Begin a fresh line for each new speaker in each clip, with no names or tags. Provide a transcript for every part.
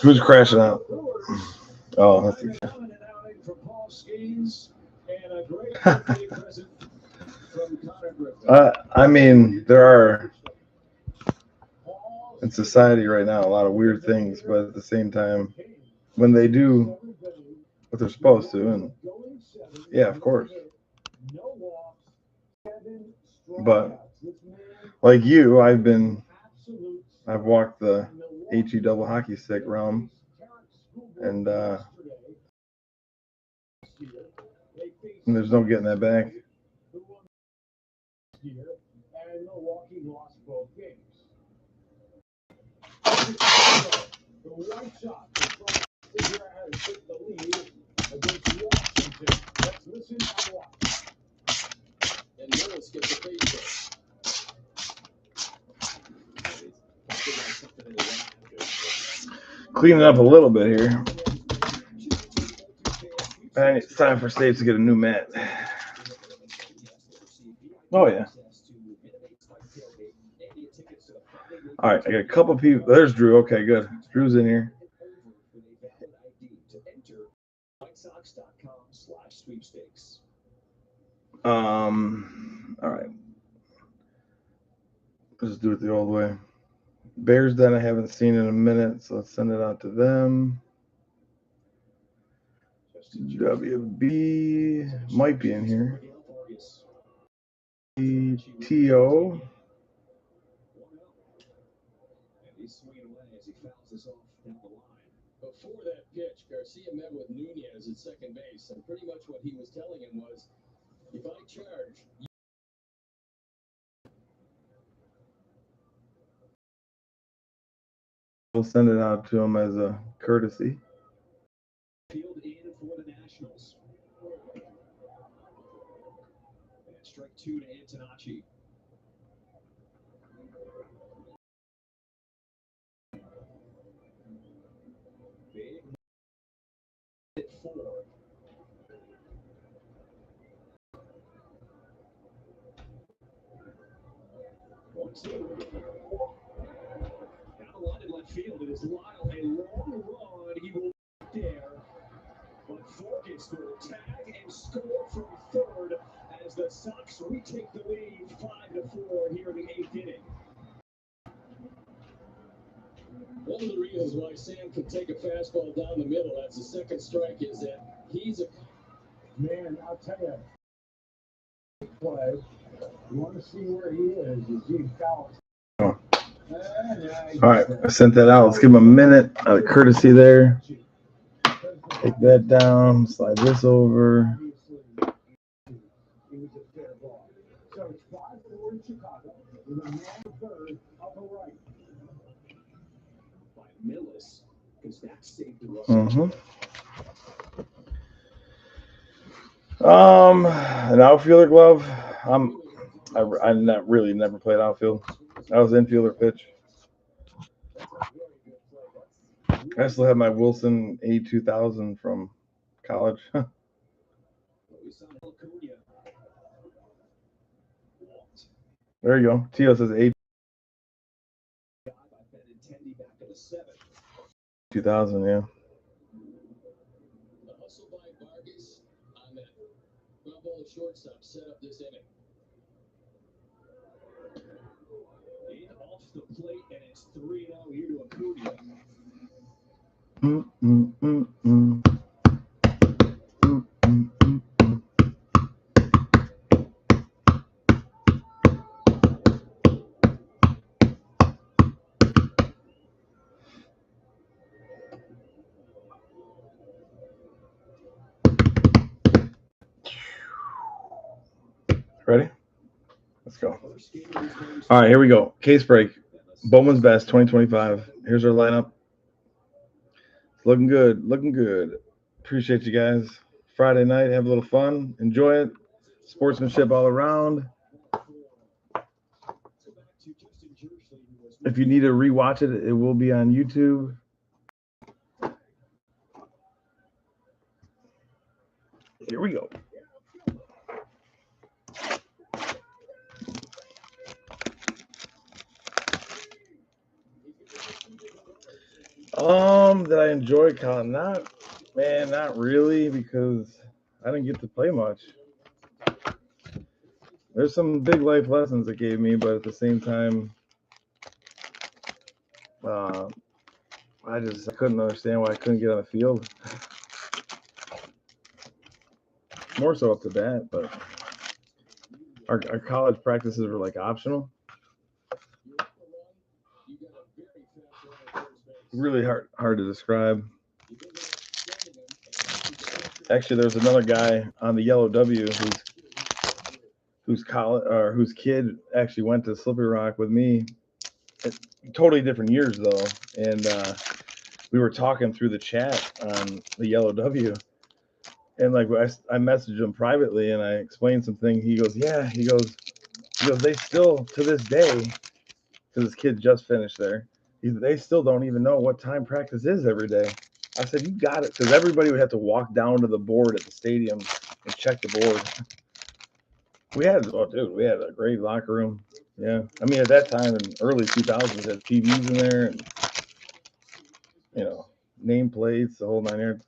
Who's crashing out? Oh, that's I mean, there are in society right now a lot of weird things, but at the same time, when they do what they're supposed to, and yeah, of course. But like you, I've walked the HE double hockey stick realm, and there's no getting that back. Cleaning up a little bit here. And it's time for States to get a new mat. Oh, yeah. All right, I got a couple people. There's Drew. Okay, good. Drew's in here. All right. Let's do it the old way. Bears Den I haven't seen in a minute, so let's send it out to them. WB might be in here. TO.
Before that pitch, Garcia met with Nunez at second base, and pretty much what he was telling him was, if I charge...
We'll send it out to him as a courtesy.
Field in for the Nationals. And strike two to Antonacci. Big hit 4. Down the line in left field, it is Lyle. A long run, he will get there. But Forkins will tag and score from third as the Sox retake the lead 5-4 here in the 8th inning. One of the reasons why Sam can take a fastball down the middle as the second strike is that he's a man. I'll tell you, play. You want to see where he is? You see Collins.
Oh. All right, I sent that out. Let's give him a minute. Courtesy there. Take that down. Slide this over. An outfielder glove. I never played outfield. I was infielder pitch. I still have my Wilson A2000 from college. There you go. Tio says A2000, yeah.
Shortstop set up this inning. In off the plate, and it's 3-0 here to Acuna.
Ready? Let's go. All right, here we go. Case break. Bowman's Best 2025. Here's our lineup. Looking good. Looking good. Appreciate you guys. Friday night. Have a little fun. Enjoy it. Sportsmanship all around. If you need to rewatch it, it will be on YouTube. Here we go. Did I enjoy college? Not really, because I didn't get to play much. There's some big life lessons it gave me, but at the same time, I couldn't understand why I couldn't get on the field. More so up to bat, but our college practices were like optional. Really hard to describe. Actually, there's another guy on the Yellow W whose kid actually went to Slippery Rock with me. Totally different years though, and we were talking through the chat on the Yellow W, and like I messaged him privately and I explained something. He goes, yeah, he goes, they still to this day, because his kid just finished there. They still don't even know what time practice is every day. I said, you got it, because everybody would have to walk down to the board at the stadium and check the board. We had a great locker room. Yeah, I mean, at that time in early 2000s, had TVs in there and nameplates, the whole 9 yards.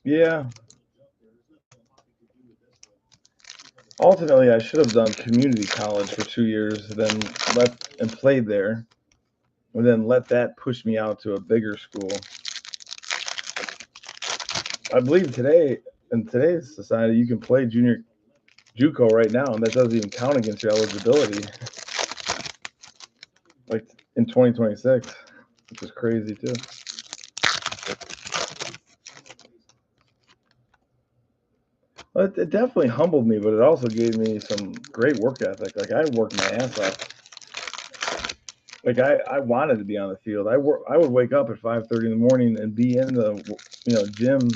Yeah. Ultimately, I should have done community college for 2 years, then played there, and then let that push me out to a bigger school. I believe in today's society, you can play junior JUCO right now, and that doesn't even count against your eligibility. Like in 2026, which is crazy too. It definitely humbled me, but it also gave me some great work ethic. Like I worked my ass off. Like I wanted to be on the field. I would wake up at 5:30 in the morning and be in the gym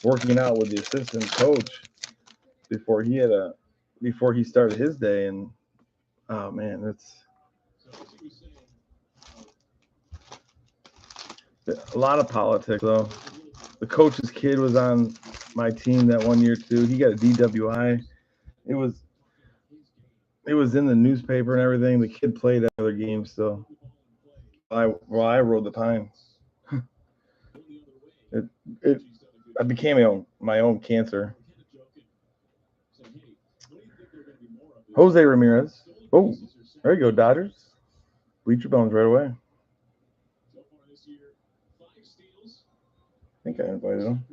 working out with the assistant coach before he started his day. And oh man, it's a lot of politics though. The coach's kid was on my team that one year too. He got a DWI. It was in the newspaper and everything. The kid played other games still. I rode the pine. I became my own cancer. Jose Ramirez. Oh, there you go, Dodgers. Bleach your bones right away. I think I invited him.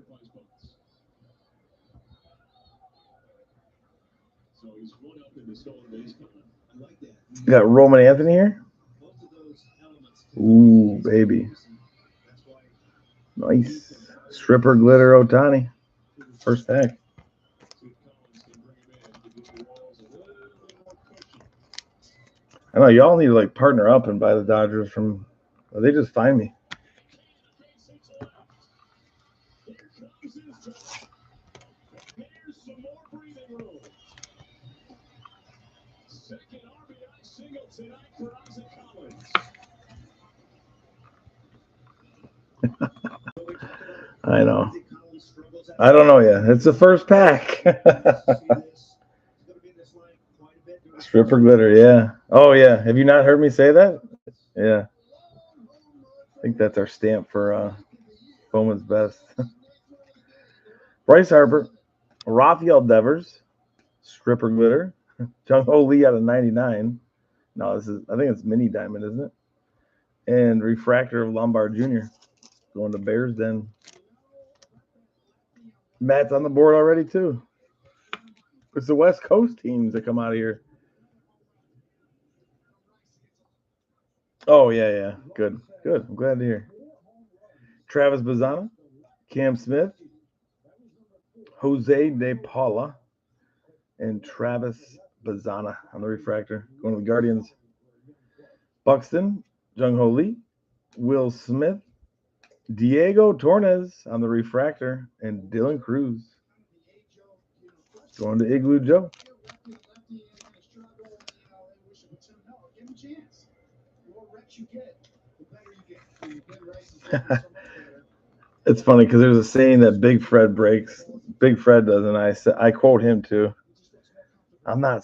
You got Roman Anthony here? Ooh, baby. Nice. Stripper Glitter Otani. First pack. I know y'all need to like partner up and buy the Dodgers from. They just find me. I know. I don't know yet. It's the first pack. Stripper Glitter, yeah. Oh yeah. Have you not heard me say that? Yeah. I think that's our stamp for Bowman's best. Bryce Harper, Rafael Devers, Stripper Glitter, Jung Ho Lee out of 99. No, I think it's Mini Diamond, isn't it? And Refractor of Lombard Jr. Going to Bears Den. Matt's on the board already too. It's the West Coast teams that come out of here. Oh yeah. Good. I'm glad to hear. Travis Bazzana, Cam Smith, Jose De Paula, and Travis Bazzana on the refractor. Going to the Guardians. Buxton, Jung Ho Lee, Will Smith, Diego Torres on the refractor, and Dylan Cruz. Going to Igloo Joe. It's funny because there's a saying that Big Fred breaks. Big Fred doesn't. I quote him too. I'm not.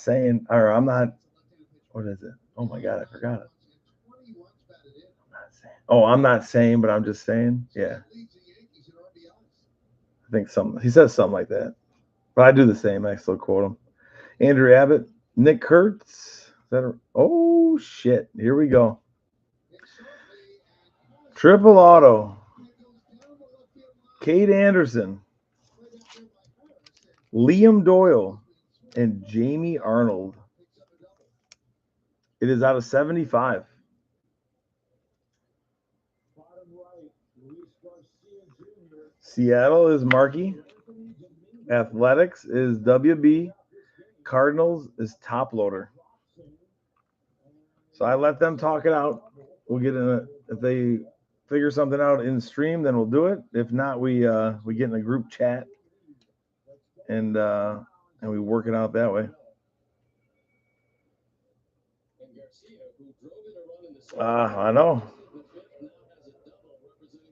What is it? Oh my God, I forgot it. I'm not saying, but I'm just saying. Yeah. I think he says something like that. But I do the same. I still quote him. Andrew Abbott, Nick Kurtz. Oh shit. Here we go. Triple auto. Kate Anderson, Liam Doyle, and Jamie Arnold. It is out of 75. Seattle is Markey. Athletics is WB. Cardinals is Top Loader. So I let them talk it out. We'll get in it. If they figure something out in stream, then we'll do it. If not, we get in a group chat and we work it out that way. I know.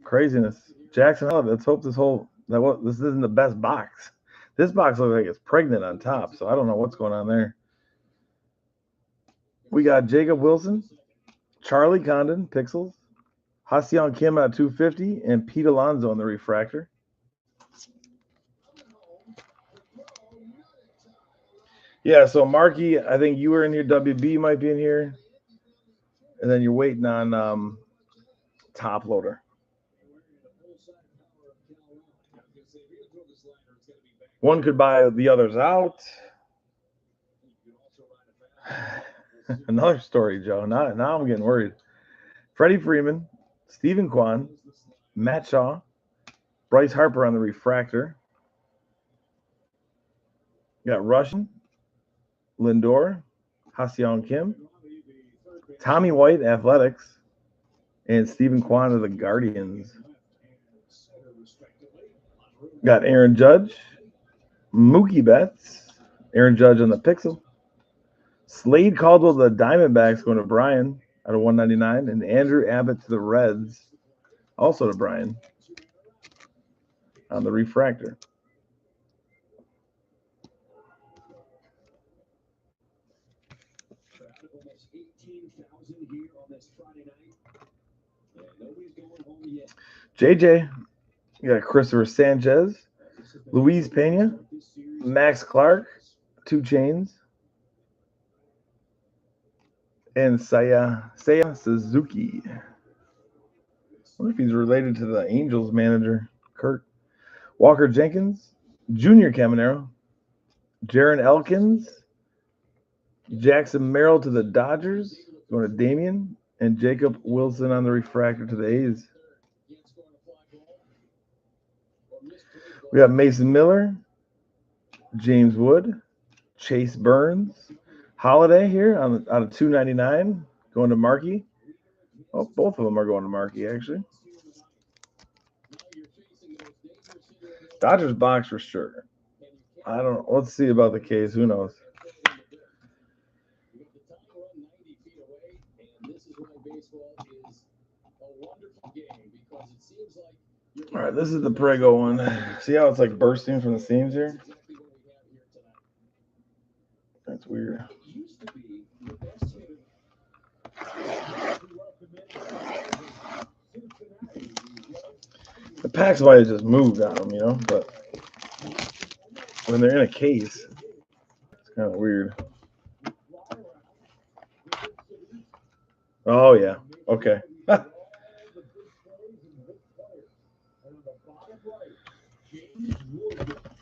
Craziness. Jackson, let's hope this isn't the best box. This box looks like it's pregnant on top, so I don't know what's going on there. We got Jacob Wilson, Charlie Condon, Pixels, Ha-Seong Kim at 250, and Pete Alonso on the refractor. Yeah, so Markey, I think you were in here. WB might be in here. And then you're waiting on Top Loader. One could buy the others out. Another story, Joe. Now I'm getting worried. Freddie Freeman, Stephen Kwan, Matt Shaw, Bryce Harper on the refractor. You got Russian, Lindor, Ha-Seong Kim, Tommy White, Athletics, and Stephen Kwan of the Guardians. Got Aaron Judge, Mookie Betts, Aaron Judge on the Pixel. Slade Caldwell to the Diamondbacks going to Brian out of 199, and Andrew Abbott to the Reds, also to Brian on the refractor. JJ, you got Christopher Sanchez, Luis Pena, Max Clark, 2 Chains, and Seiya Suzuki. I wonder if he's related to the Angels manager, Kurt. Walker Jenkins, Junior Caminero, Jaron Elkins, Jackson Merrill to the Dodgers, going to Damian, and Jacob Wilson on the refractor to the A's. We have Mason Miller, James Wood, Chase Burns, Holiday here out of 299, going to Markey. Oh, both of them are going to Markey, actually. Dodgers box for sure. I don't know. Let's see about the case. Who knows? All right, this is the Prego one. See how it's like bursting from the seams here? That's weird. The packs might have just moved on them, you know, but when they're in a case, it's kind of weird. Oh, yeah. Okay.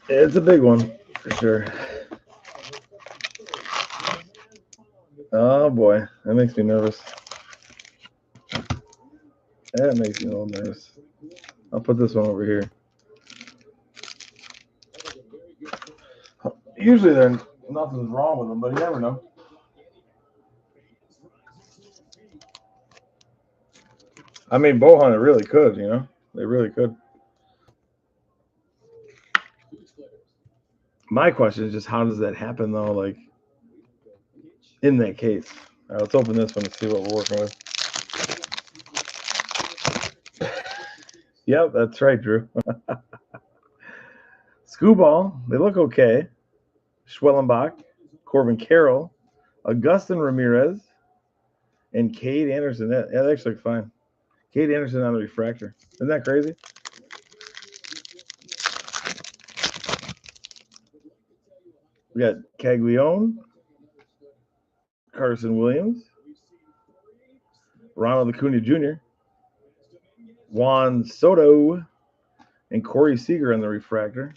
It's a big one, for sure. Oh, boy. That makes me nervous. That makes me a little nervous. I'll put this one over here. Usually nothing's wrong with them, but you never know. I mean, Bowman really could, you know? They really could. My question is just how does that happen, though, like, in that case? All right, let's open this one and see what we're working with. Yep, that's right, Drew. Scooball, they look okay. Schwellenbach, Corbin Carroll, Augustin Ramirez, And Cade Anderson. That actually looks fine. Cade Anderson on the refractor. Isn't that crazy? We got Caglione, Carson Williams, Ronald Acuna Jr., Juan Soto, and Corey Seager on the refractor.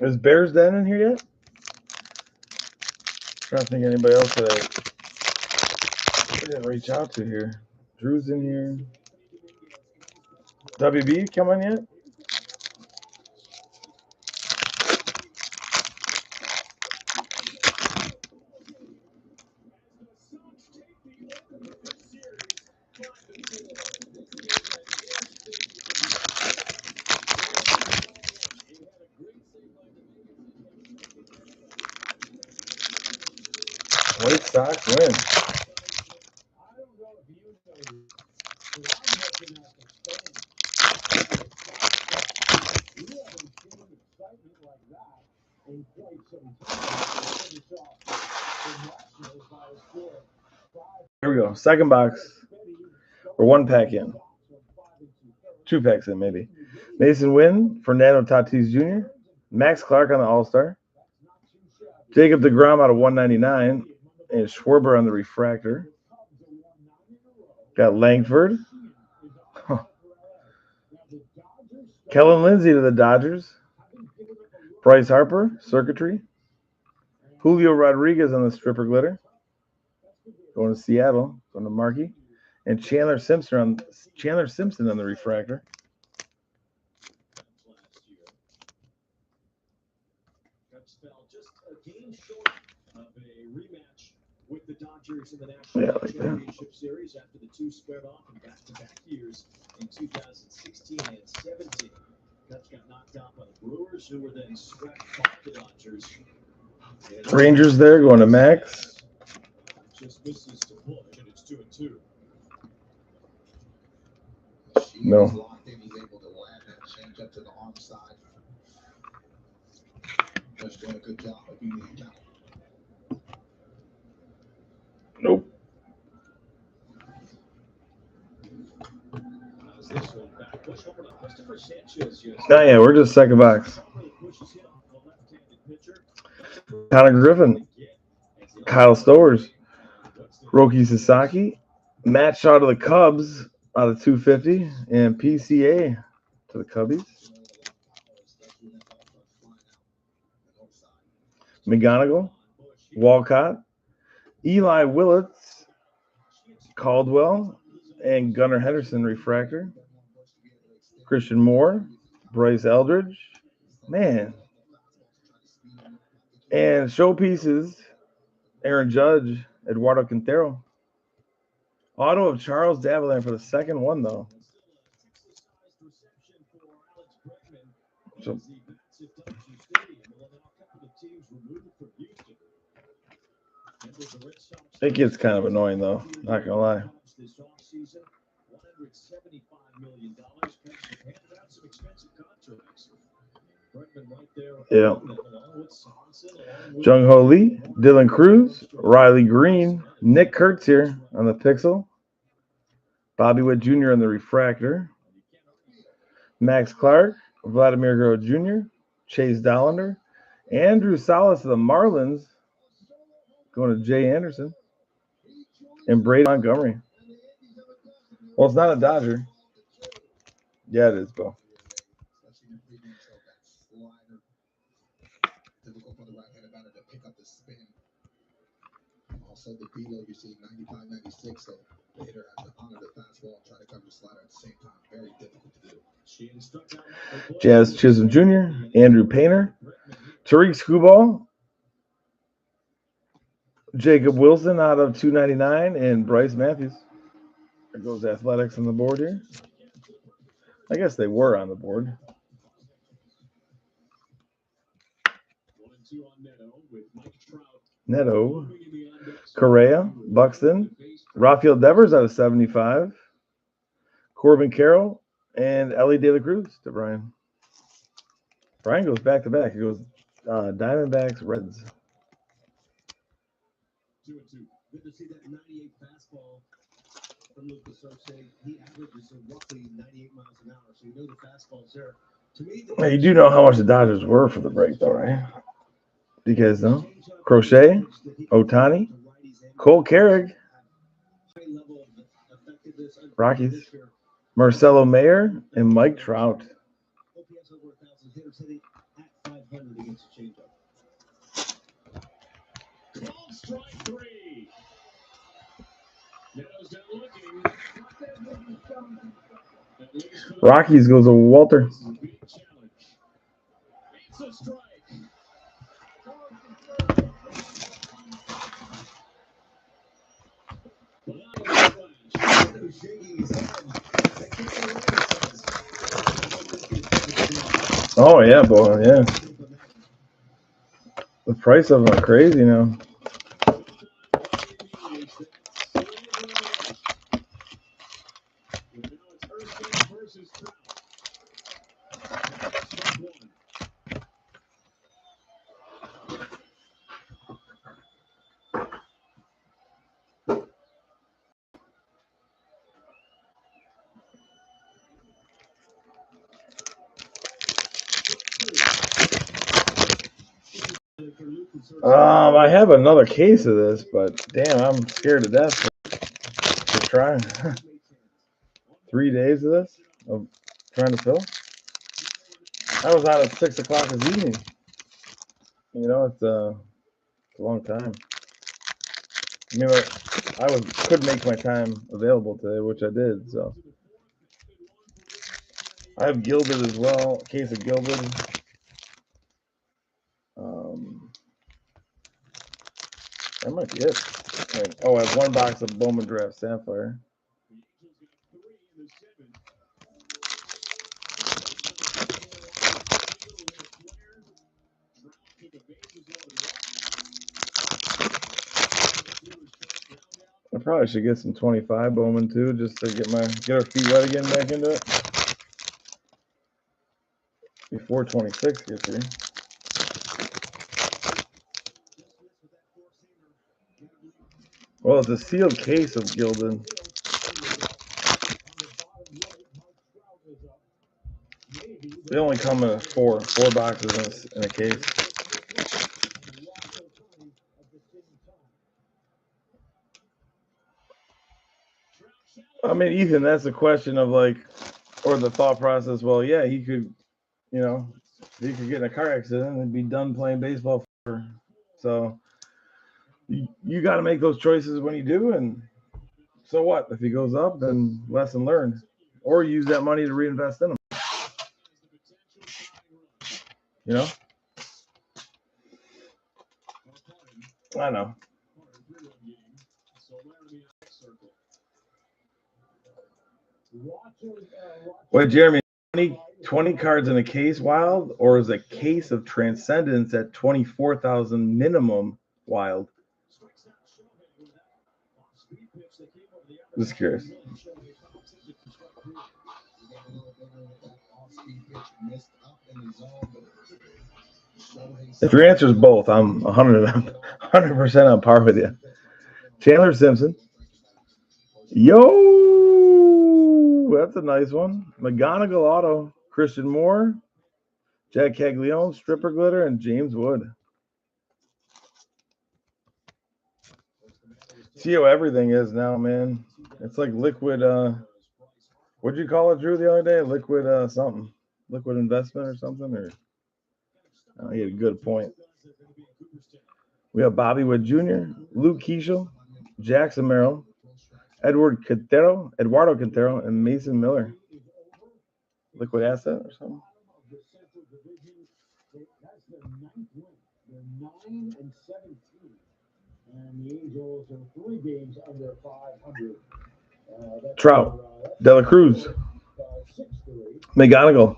Is Bears Den in here yet? I'm trying to think of anybody else that I didn't reach out to here. Drew's in here. WB coming yet? White Sox win. Here we go. Second box. Or one pack in. 2 packs in, maybe. Mason Wynn, Fernando Tatis Jr., Max Clark on the All-Star, Jacob deGrom out of 199, and Schwarber on the refractor. Got Langford. Kellen Lindsey to the Dodgers. Bryce Harper, Circuitry. Julio Rodriguez on the Stripper Glitter. Going to Seattle, going to Markey. And Chandler Simpson on the refractor.
Just a game short of a rematch with the Dodgers in the National Championship Series after the two squared off in back-to-back years in 2016 and 17. Cubs got knocked out by the Brewers, who were then swept by the Dodgers.
Rangers there going to Max.
Just misses to push, and it's 2-2.
No.
He's able to land that change up to the arm side. Just doing a good job of being the count.
Nope. Oh, yeah, we're just second box. Connor Griffin, Kyle Stowers, Roki Sasaki, Matt Shaw to the Cubs out of 250, and PCA to the Cubbies. McGonigal, Walcott, Eli Willits, Caldwell, and Gunnar Henderson refractor. Christian Moore, Bryce Eldridge, man. And showpieces, Aaron Judge, Eduardo Quintero. Auto of Charles Davilan for the second one, though. So, it gets kind of annoying, though. Not gonna lie. Yeah. Jung Ho Lee, Dylan Cruz, Riley Green, Nick Kurtz here on the Pixel. Bobby Witt Jr. on the refractor. Max Clark, Vladimir Guerrero Jr., Chase Dollander, Andrew Salas of the Marlins, going to Jay Anderson, and Brady Montgomery. Well, it's not a Dodger. Yeah, it is, Bo.
Also, the velo you see 95, 96, so the hitter has to honor the fastball and try to cover the slider at the same time. Very difficult to do.
Jazz Chisholm Jr., Andrew Painter, Tariq Skubal, Jacob Wilson out of 299, and Bryce Matthews. There goes Athletics on the board here. I guess they were on the board.
1-2 on Neto with Mike Trout.
Neto, Correa, Buxton, Rafael Devers out of 75, Corbin Carroll, and Ellie De La Cruz to Brian. Brian goes back to back. He goes Diamondbacks, Reds.
2-2. Good to see that 98 fastball from Lucas Sorsay. He averages roughly 98 miles an hour, so you know the fastball's there. To me,
Hey, you do know how much the Dodgers were for the break, though, right? Do you guys know? Crochet, Otani, Cole Carrick, Rockies, Marcelo Mayer, and Mike Trout.
OPS over 1,000 hitters hitting at 500 against a changeup. 12 strike 3. Neto's done looking.
Rockies goes to Walter.
This is a big challenge. It's a strike.
Oh, yeah, boy, yeah. The price of them are crazy now. I have another case of this, but damn, I'm scared to death to try. 3 days of this, of trying to fill. I was out at 6 o'clock this evening. You know, it's a long time. I mean, could make my time available today, which I did. So I have Gilded as well. A case of Gilded. That might be it. Right. Oh, I have 1 box of Bowman Draft Sapphire. I probably should get some 25 Bowman too, just to get our feet wet again back into it before 26 gets here. Well, it's a sealed case of Gilded. They only come in four boxes in a case. I mean, Ethan, that's the question of like, or the thought process. Well, yeah, he could get in a car accident and be done playing baseball forever. So you got to make those choices when you do. And so what? If he goes up, then lesson learned. Or use that money to reinvest in him. You know? I know. Wait, Jeremy, 20 cards in a case wild, or is a case of Transcendence at 24,000 minimum wild? Just curious. If your answer is both, I'm 100% on par with you. Chandler Simpson. Yo, that's a nice one. McGonigal auto. Christian Moore, Jack Caglione, Stripper Glitter, and James Wood. See how everything is now, man. It's like liquid. What'd you call it, Drew, the other day? Liquid something. Liquid investment or something? Or you had a good point. We have Bobby Wood Jr., Luke Keishel, Jackson Merrill, Eduardo Quintero, and Mason Miller. Liquid asset or something?
And the Angels are 3 games under 500.
Trout, De La Cruz.
6-3.
McGonigal.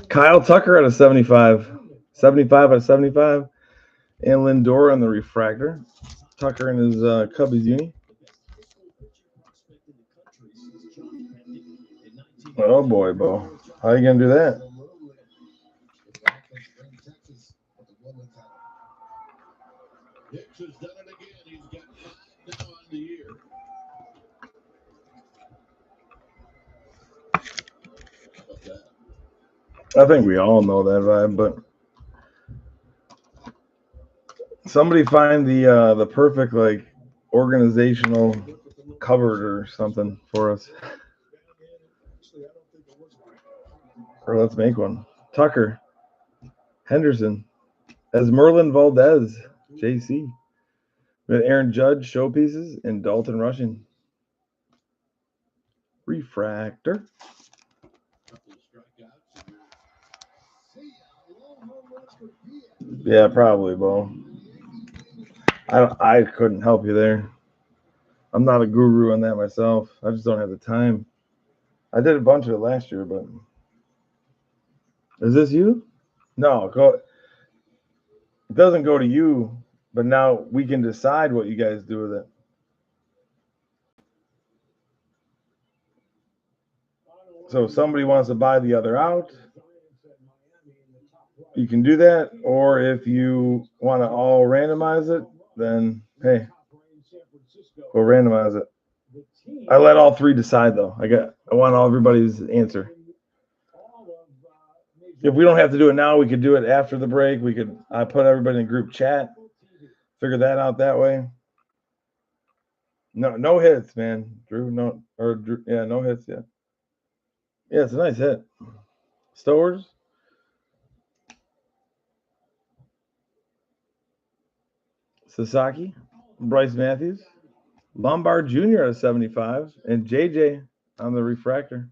Kyle Tucker out of 75. 75 out of 75. And Lindor on the refractor. Tucker in his Cubbies uni. Oh boy, Bo. How you gonna do that?
Hicks has done it again. He's got 5 now on the year. How about that?
I think we all know that vibe, but somebody find the perfect like organizational cupboard or something for us. Or let's make one. Tucker. Henderson. As Merlin Valdez. JC. With Aaron Judge showpieces and Dalton Rushing. Refractor. Yeah, probably, Bo. I couldn't help you there. I'm not a guru on that myself. I just don't have the time. I did a bunch of it last year, but is this you? No, go. It doesn't go to you, but now we can decide what you guys do with it. So if somebody wants to buy the other out, you can do that. Or if you want to all randomize it, then hey, we'll randomize it. I let all three decide though. I want everybody's answer. If we don't have to do it now, we could do it after the break. I put everybody in group chat, figure that out that way. No hits, man. Drew, no hits, yeah. Yeah, it's a nice hit. Stowers. Sasaki. Bryce Matthews. Lombard Jr. at 75. And JJ on the refractor.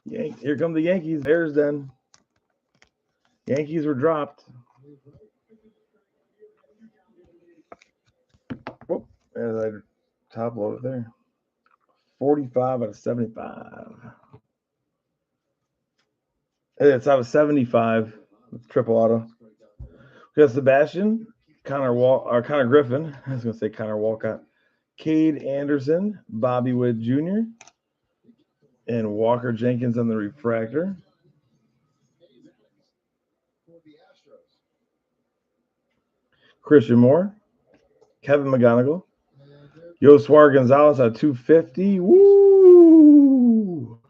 Here come the Yankees. Bears then. Yankees were dropped. Whoop. As I top load it there. 45 out of 75. It's out of 75. Triple auto. We got Sebastian, Connor Griffin. I was going to say Connor Walcott. Cade Anderson, Bobby Witt Jr., and Walker Jenkins on the refractor. Christian Moore, Kevin McGonigal, Yoswar Gonzalez at 250. Woo!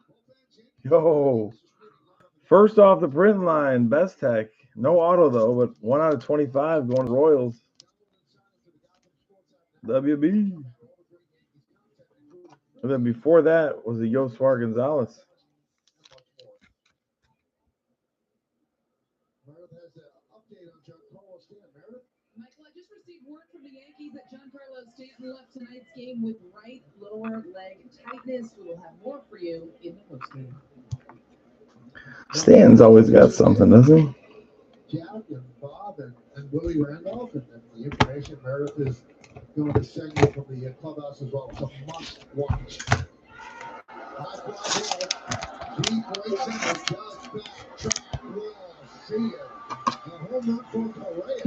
Yo. First off the print line, Best Tech. No auto, though, but 1 out of 25 going to Royals. WB. And then before that was the Yoswar Gonzalez.
Michael, I just received word from the Yankees that Giancarlo Stanton left tonight's game with right lower leg tightness. We will have more for you in the postgame.
Stanton's always got something, doesn't he?
Jack and Bob and Willie Randolph, and then the information Meredith is going to send you from the clubhouse as well. It's a must watch. He breaks in the just back track wall. See it. A home run for Correa.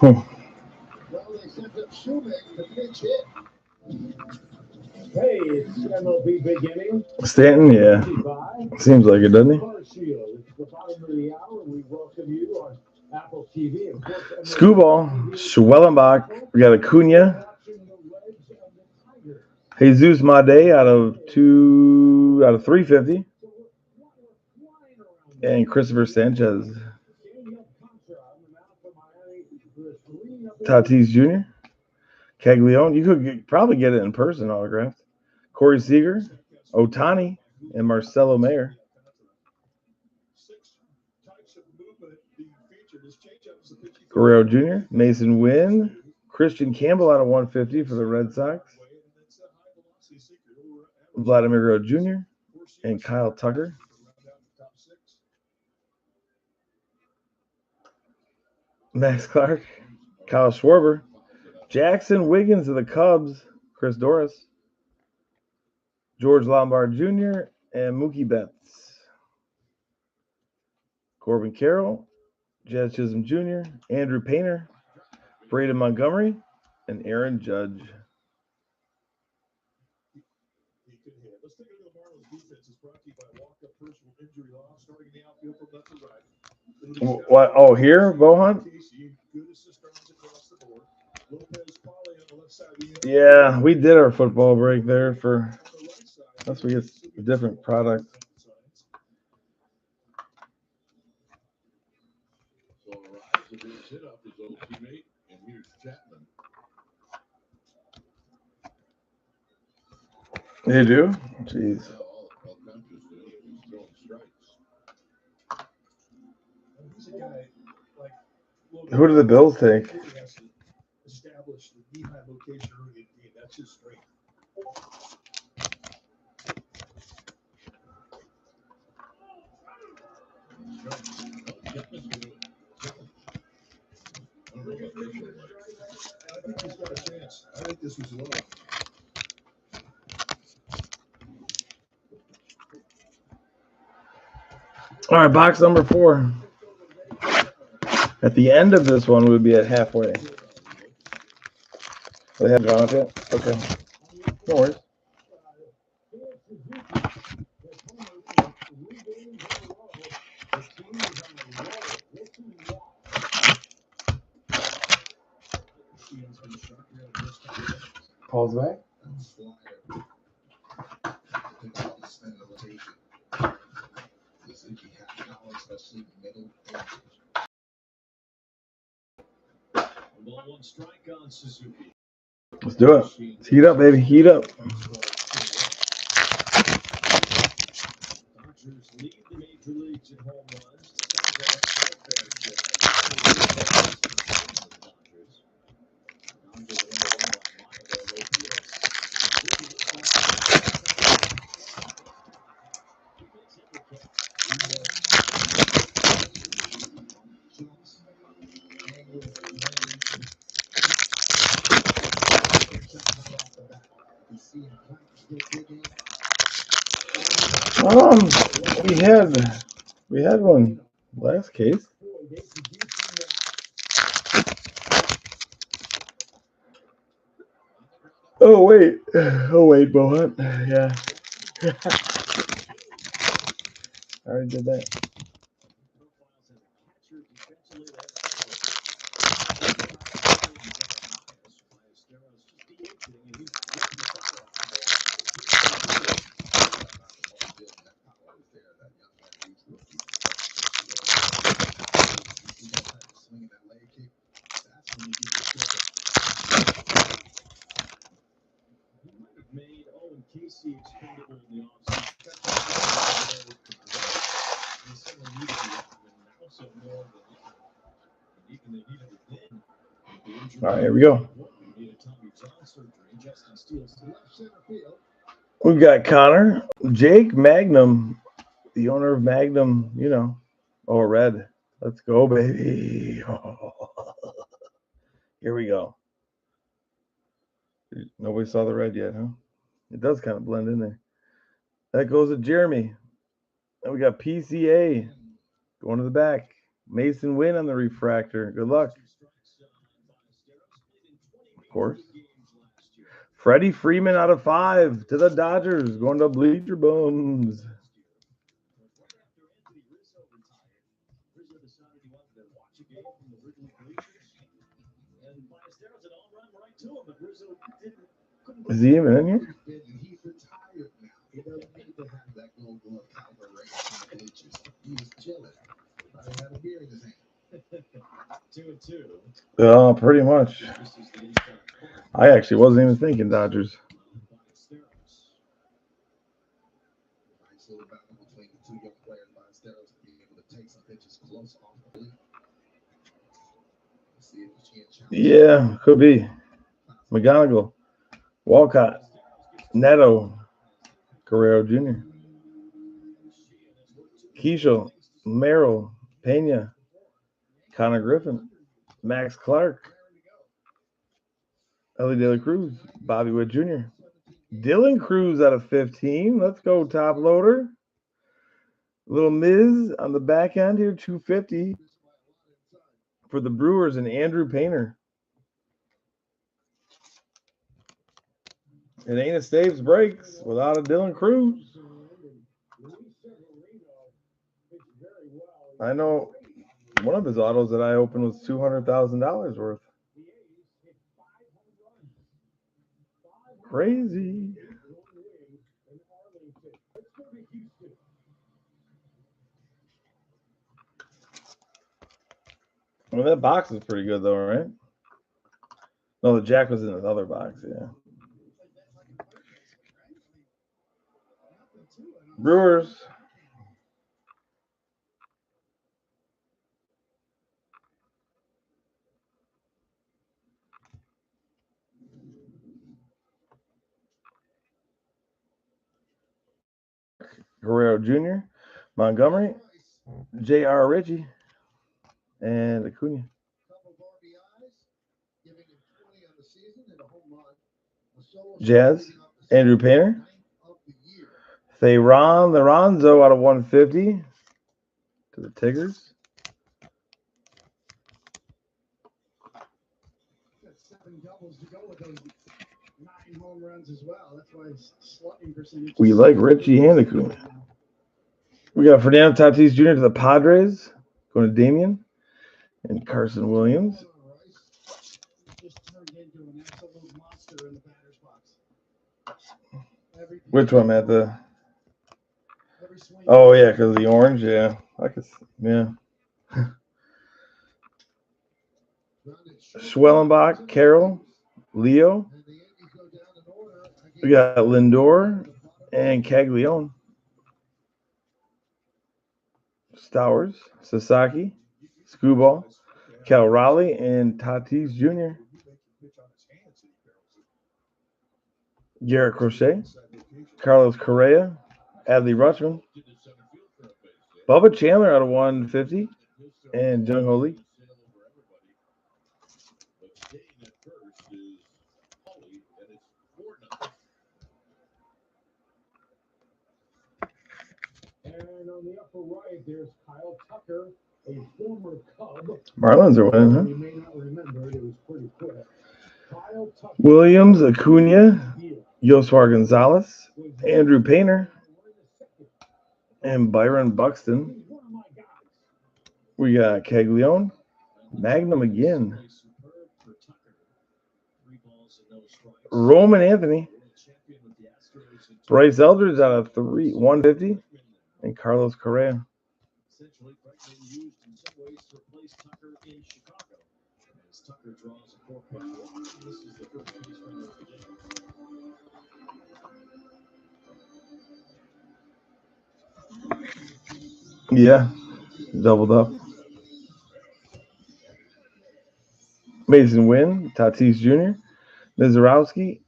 Well, they sent up Shoemaker to pitch hit.
Hey, it's MLB beginning.
Stanton, yeah. Seems like it, doesn't he?
It's the bottom of the hour. We welcome you on Apple TV.
Scooball, Schwellenbach. We got Acuna. Jesus Made out of 350. And Christopher Sanchez. Tatis Jr. Caglione. You could probably get it in person autographed. Corey Seager, Ohtani, and Marcelo Mayer. Guerrero Jr., Mason Wynn, Christian Campbell out of 150 for the Red Sox. Vladimir Guerrero Jr. and Kyle Tucker. Max Clark, Kyle Schwarber, Jackson Wiggins of the Cubs, Chris Doris, George Lombard Jr., and Mookie Betts. Corbin Carroll, Jazz Chisholm Jr., Andrew Painter, Braden Montgomery, and Aaron Judge.
Let's take a look at the Marlins defense. It's brought to you by walk-up personal injury law, starting in the outfield from left to right.
What? Oh, here, Bohan?
Good assist runs across the board. Lopez Polly on the left side of the end.
Yeah, we did our football break there for. Unless we get a different product.
So Arise will be hit off his old teammate, and here's Chapman.
They do? Jeez.
All countries do. He's throwing strikes. He's a guy like
Who do the Bills take?
He has to establish the knee-high location early in the game. That's his strength. I think he's got a chance. I think this was low.
All right, box number 4. At the end of this one, we'd be at halfway. They haven't gone up yet? Okay. No worries. Pulls back. Let's do it. Let's heat up, baby. Heat up.
Dodgers lead the major leagues in home runs.
We had one last case. Oh wait, Bohan. Yeah. I already did that. All right, here we go. We've got Connor, Jake Magnum, the owner of Magnum, red. Let's go, baby. Here we go. Nobody saw the red yet, huh? It does kind of blend in there. That goes to Jeremy. And we got PCA going to the back. Mason Wynn on the refractor. Good luck. Of course. Freddie Freeman out of 5 to the Dodgers. Going to Bleacher Bums. Is he even in here?
He's retired now. He doesn't need to have that gold glove caliber race and glitches. He was chilling. I had a beer in his hand.
2-2.
Oh, pretty much. I actually wasn't even thinking Dodgers.
Nice little battle between the two young players. Ballesteros being able to take some pitches close off the plate. See if she can challenge.
Yeah, could be. McGonigal, Walcott, Neto, Guerrero Jr., Keishel, Merrill, Pena, Connor Griffin, Max Clark, Ellie De La Cruz, Bobby Wood Jr., Dylan Cruz out of 15. Let's go, top loader. Little Miz on the back end here, 250 for the Brewers and Andrew Painter. It ain't a Staves breaks without a Dylan Cruz. I know one of his autos that I opened was $200,000 worth. Crazy. Well, that box is pretty good though, right? No, the Jack was in his other box, yeah. Brewers. Guerrero Jr., Montgomery, J.R. Ritchie, and Acuna. Jazz, Andrew Painter, Theron Lorenzo out of 150 to the Tigers. We like Ritchie and Acuna. We got Fernando Tatis Jr. to the Padres, going to Damian, and Carson Williams. Which one, Matt? Oh yeah, because of the orange. Yeah, yeah. Schwellenbach, Carroll, Leo. We got Lindor and Caglione. Stowers, Sasaki, Screwball, Cal Raleigh, and Tatis Jr. Garrett Crochet, Carlos Correa, Adley Rutschman, Bubba Chandler out of 150, and Jung Ho Lee.
And on the upper right, there's Kyle Tucker, a former Cub.
Marlins are winning, huh?
You may not remember it was pretty quick. Kyle Tucker,
Williams, Acuna, Yoswar Gonzalez, Andrew Painter, and Byron Buxton. We got Caglione, Magnum again, Roman Anthony, Bryce Eldridge out of 150, and Carlos Correa. Yeah, doubled up. Mason Wynn, Tatis Jr., Mizorowski,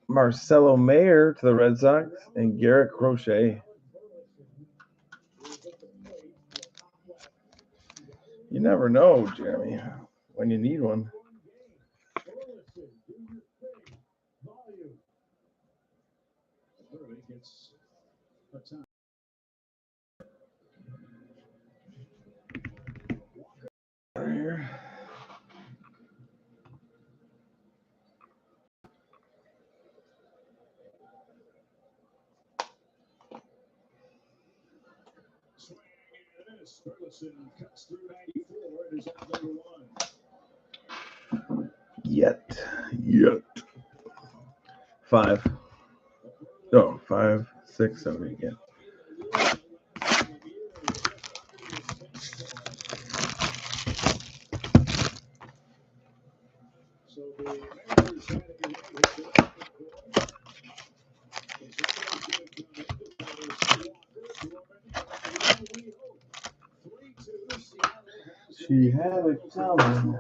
Marcelo Mayer to the Red Sox, and Garrett Crochet. You never know, Jeremy, when you need one. Right here. Yet. 5. No, 5, 6, 7, 8. Yeah. She had it coming.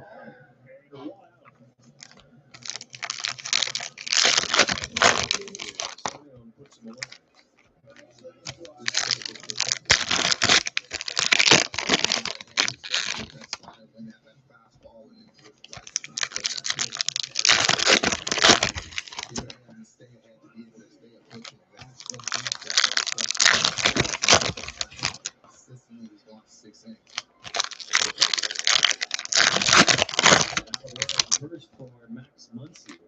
6 innings.
First for Max Muncy.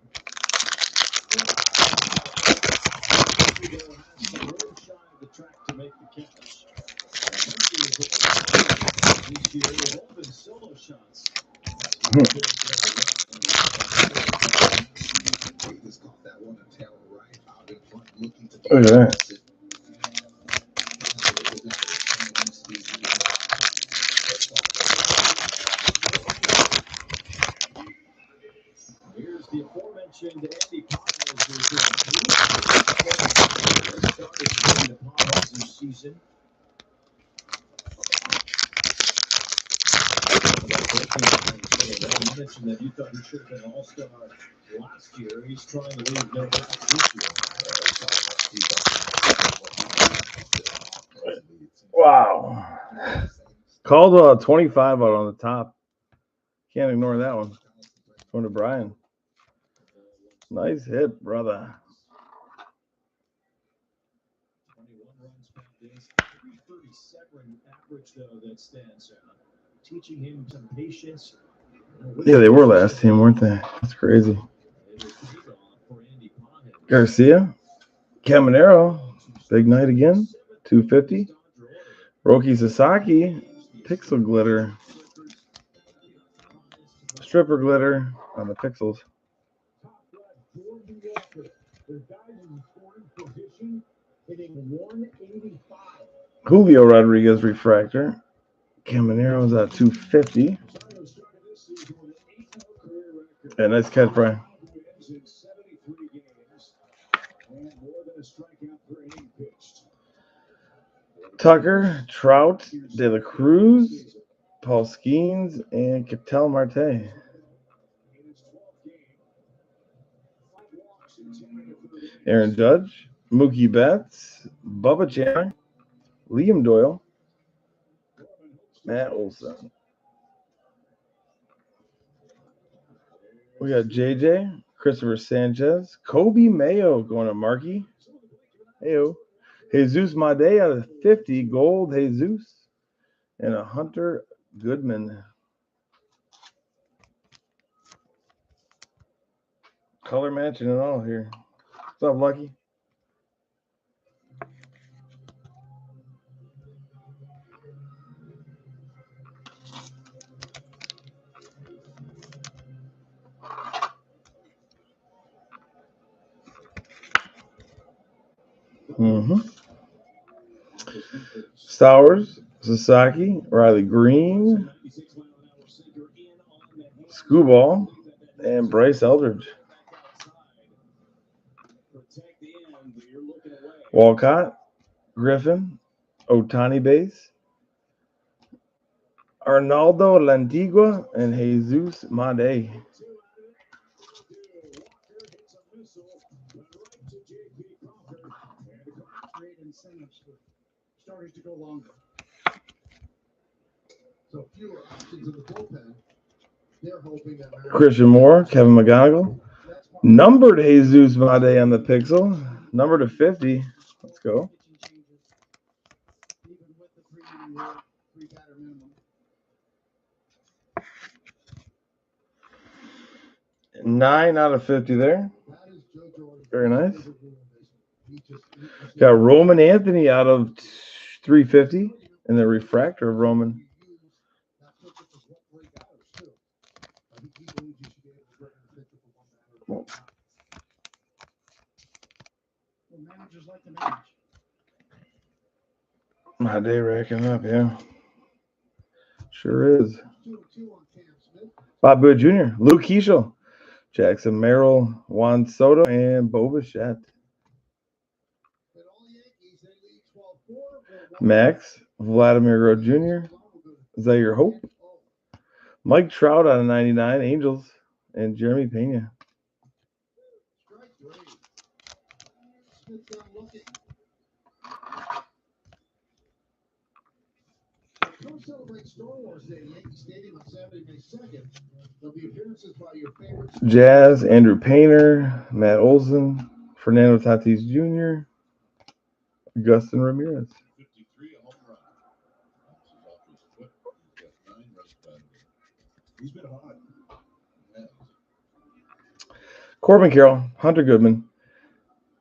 Has a little shy of the track to make the catch. This year, they've all been solo shots.
He just caught that one and tail right out in front, looking to
Look at that.
Here's the aforementioned Andy Paz started the Paz this season. You mentioned that you thought he should have been an all-star last year. He's trying to leave no gaps this year.
Wow. Called 25 out on the top. Can't ignore that one. Going to Brian. Nice hit, brother.
21 runs practice, 337 average though that stands out. Teaching him some patience.
Yeah, they were last team, weren't they? That's crazy. Garcia, Caminero, big night again. 250. Roki Sasaki, pixel glitter. Stripper glitter on the pixels. Julio Rodriguez refractor. Camanero's at 250. Yeah, nice catch, Brian. Tucker, Trout, De La Cruz, Paul Skeens, and Ketel Marte. Aaron Judge, Mookie Betts, Bubba Chandler, Liam Doyle, Matt Olson. We got JJ, Christopher Sanchez, Kobe Mayo going to Markey. Heyo. Jesus Made out of 50, gold Jesus, and a Hunter Goodman. Color matching and all here. What's up, Lucky? Stowers, Sasaki, Riley Green, Scooball, and Bryce Eldridge. Walcott, Griffin, Otani base, Arnaldo Lantigua, and Jesus Made.
Starting to go longer. So fewer options in the bullpen. They're hoping that
Christian Moore, Kevin McGonigal, numbered Jesus Made on the pixel, number to 50. Let's go. 9 out of 50 there. Very nice. Got Roman Anthony out of 350 and the refractor of Roman. My day racking up, yeah. Sure is. Bob Boyd Jr., Luke Keishel, Jackson Merrill, Juan Soto, and Bo Bichette. Max, Vladimir Guerrero Jr., Zaire Hope, Mike Trout out of 99, Angels, and Jeremy Pena. Jazz, Andrew Painter, Matt Olson, Fernando Tatis Jr., Augustin Ramirez.
He's been hot. Yeah.
Corbin Carroll, Hunter Goodman,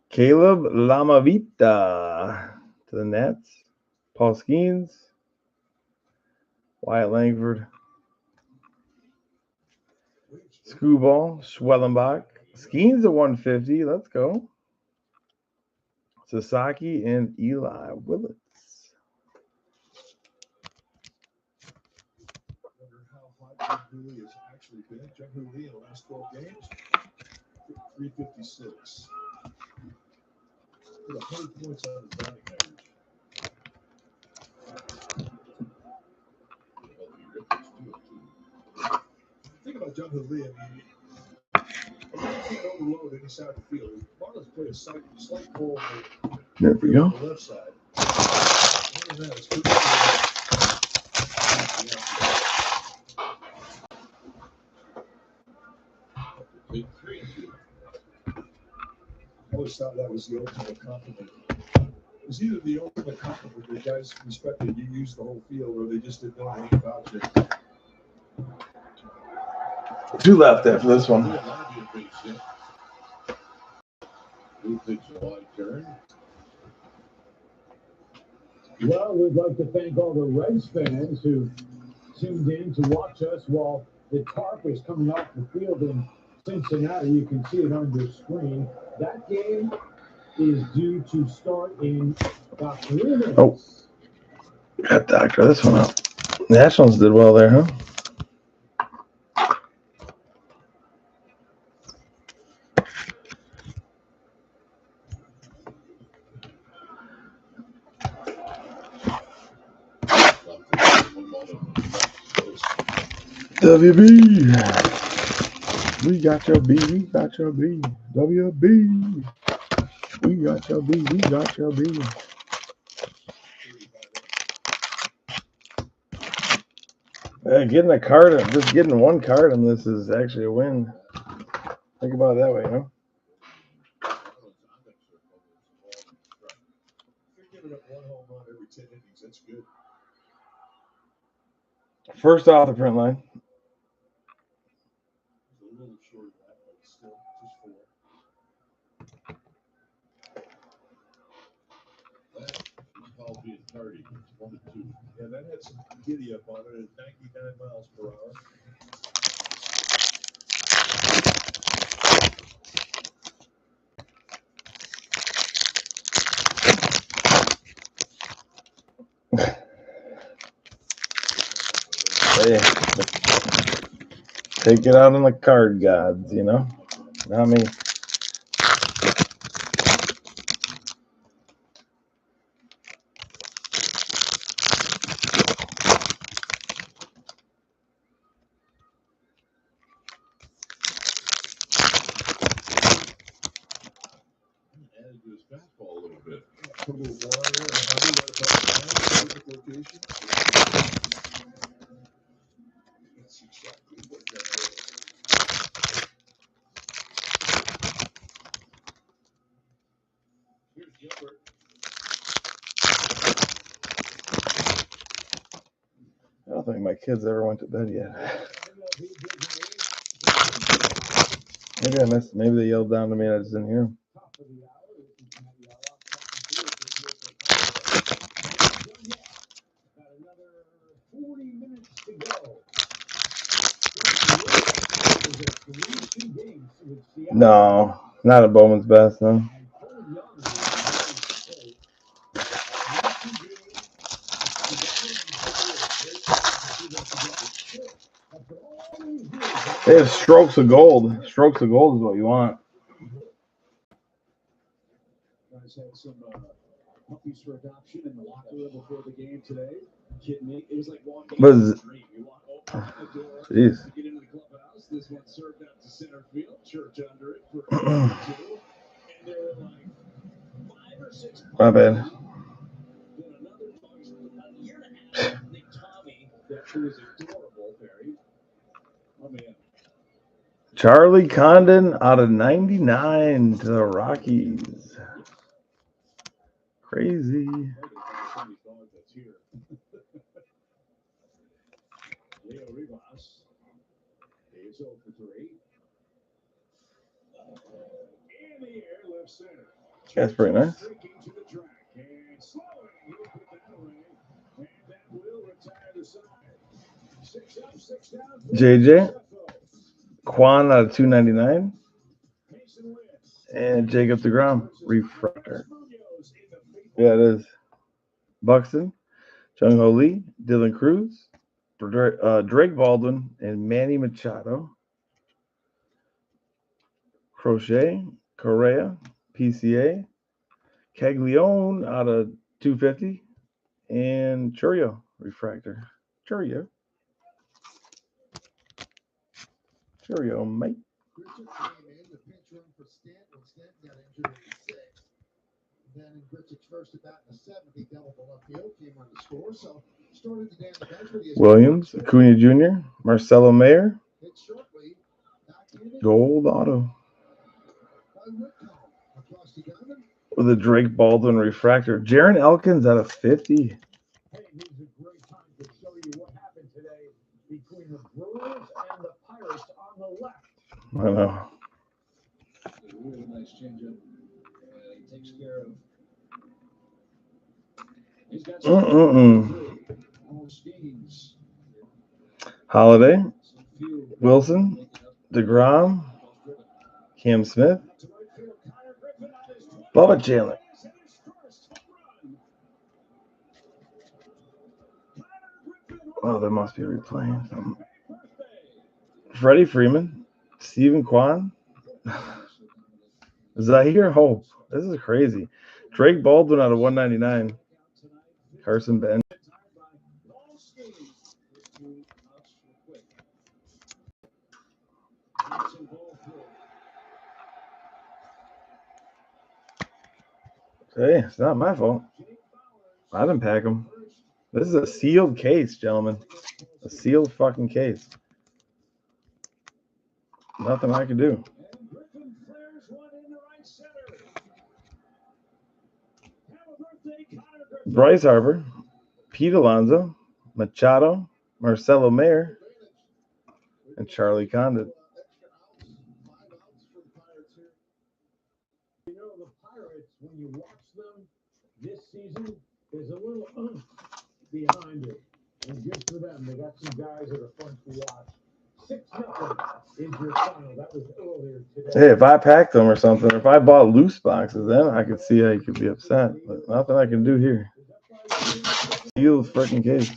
Caleb Lamavita to the Nets, Paul Skeens, Wyatt Langford, Screwball, Schwellenbach, Skeens at 150. Let's go. Sasaki and Eli Willits.
Wonder how hot Jung Hoo Lee has actually been. Jung Hoo Lee in the last 12 games, 356. With 100 points on his batting average. Think about Jung Hoo Lee. I mean, you can't overload any side of the field. Marlins play a slight pull
There we go.
on the left side. Other than that, it's pretty good. I always thought that was the ultimate compliment. It was either the ultimate compliment that guys respected you used the whole field, or they just didn't know anything about you.
2 left after this one.
Well, we'd like to thank all the Reds fans who tuned in to watch us while the tarp is coming off the field in Cincinnati. You can see it on your screen. That game is due to start in about 3 minutes.
Oh, got doctor this one out. Nationals did well there, huh? WB. We got your B. We got your B. WB. We got your B. We got your B. Getting a card, just getting one card on this is actually a win. Think about it that way, huh?
They're giving up one home run every 10 innings. That's good.
First off the print line.
It's a little short of that, but still, just 4. That is called being tardy. 1-2. Yeah, that had some giddy up on it at 99 miles per hour.
Hey, take it out on the card gods, you know? Not me.
Added to his fastball a little bit. Put a little water and honey right above the perfect location. That's exactly what that was. Here's Gilbert.
I don't think my kids ever went to bed yet. Maybe I missed. Maybe they yelled down to me and I just didn't hear them.
Another 40 minutes to go.
No, not at Bowman's best, no. They have strokes of gold. Strokes of gold is what you want.
Guys had some puppies for adoption in the locker room before the game today. Kidding me? It was like walking into a dream. You walk open the door to get into the clubhouse. This one served out to center field. Church under it for 2. And there were like 5 or 6.
My bad.
Then another dog, about a year and a half, named Tommy, that was adorable, Barry. Oh man.
Charlie Condon out of 99 to the Rockies. Crazy.
Leo Rivas. It's 0 for 3. In the air, left center.
That's pretty nice.
Streaking to the track and slowing. He'll put that away. And that will retire the side. 6 up, 6 down.
JJ. Quan out of 299.
Mason Witt.
And Jacob DeGrom. Refractor. Yeah, it is. Buxton. Jung Ho Lee. Dylan Cruz. Drake Baldwin. And Manny Machado. Crochet. Correa. PCA. Caglione out of 250. And Churio. Refractor. Churio, mate.
Grichuk came in the pinch run for Stanton when Stanton got injured in the 6th. Then in Grichuk's first at bat in the 7th, he doubled the left field, came on to score. So started the day on the bench with
Williams, Acuna Jr., Marcelo Mayer,
hit shortly.
gold auto
By Whitcomb across the diamond.
with a Drake Baldwin refractor. Jaron Elkins out of 50.
Hey, this is a great time to show you what happened today between the Brewers and the Pirates on the left.
I know.
Really nice changeup. He takes care of.
He's got
Schemes.
Holiday, Wilson, DeGrom, Cam Smith, Bubba Chandler. Oh, there must be replaying something. Freddie Freeman, Stephen Kwan, Zahir Hope. This is crazy. Drake Baldwin out of 199. Carson Ben. Hey, it's not my fault. I didn't pack them. This is a sealed case, gentlemen. A sealed fucking case. Nothing I can do. Bryce Harper, Pete Alonso, Machado, Marcelo Mayer, and Charlie Condon.
You know, the Pirates, when you watch them this season, there's a little oomph behind it. And good for them. They got some guys that are fun to watch. 6-0 is your final. That was earlier today.
Hey, if I packed them or something, or if I bought loose boxes, then I could see how you could be upset. But nothing I can do here. Sealed freaking case.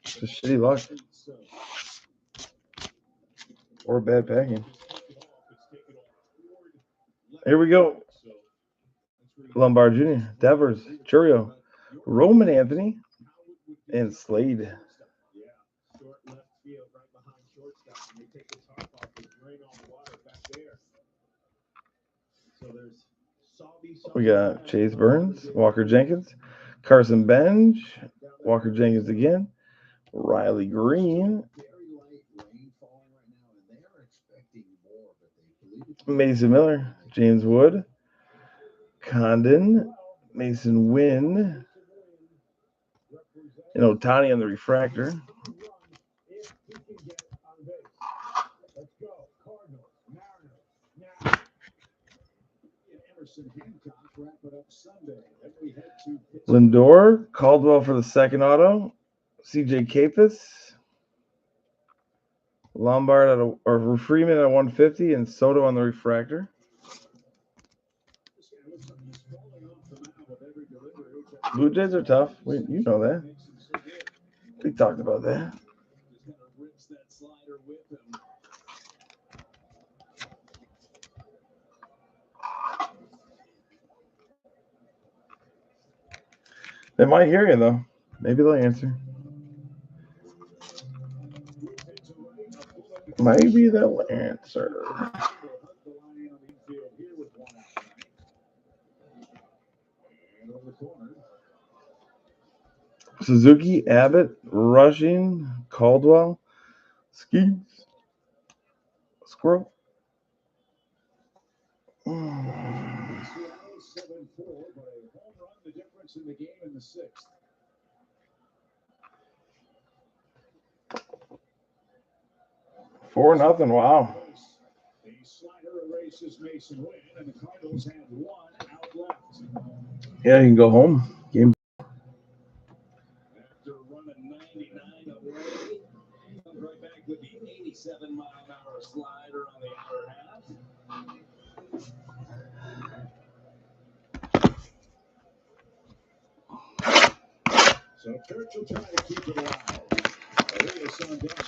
Just shitty luck. Or bad packing. Here we go. Lombard Jr., Devers, Churio, Roman Anthony, and Slade. We got Chase Burns, Walker Jenkins, Carson Bench, Walker Jenkins again, Riley Green, Mason Miller, James Wood, Condon, Mason Wynn, and Ohtani on the refractor. Lindor, Caldwell for the second auto, CJ Capus, Lombard or Freeman at 150, and Soto on the refractor. Blue Jays are tough. You know that. We talked about that. They might hear you, though. Maybe they'll answer. Maybe they'll answer. Suzuki, Abbott, Rushing, Caldwell, Skeets, Squirrel.
In the game in the 6th.
4-0. Wow.
The slider erases Mason Wynn, and the Cardinals have one out left.
Yeah, you can go home. Game.
After running 99 away, comes right back with the 87-mile-an-hour slider on the outer half. So Churchill trying to keep it alive. Arias on deck.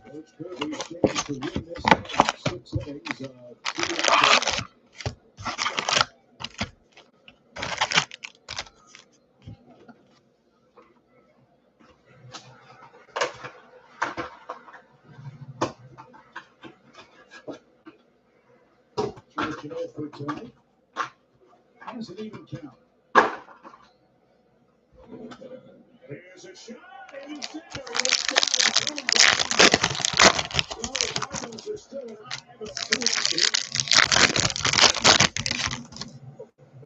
Coach Kirby's chance to win this game. 6 innings of 2 innings. Churchill for tonight. Has an even count. There's a shot in center. Left down. Well, the Cardinals are still alive.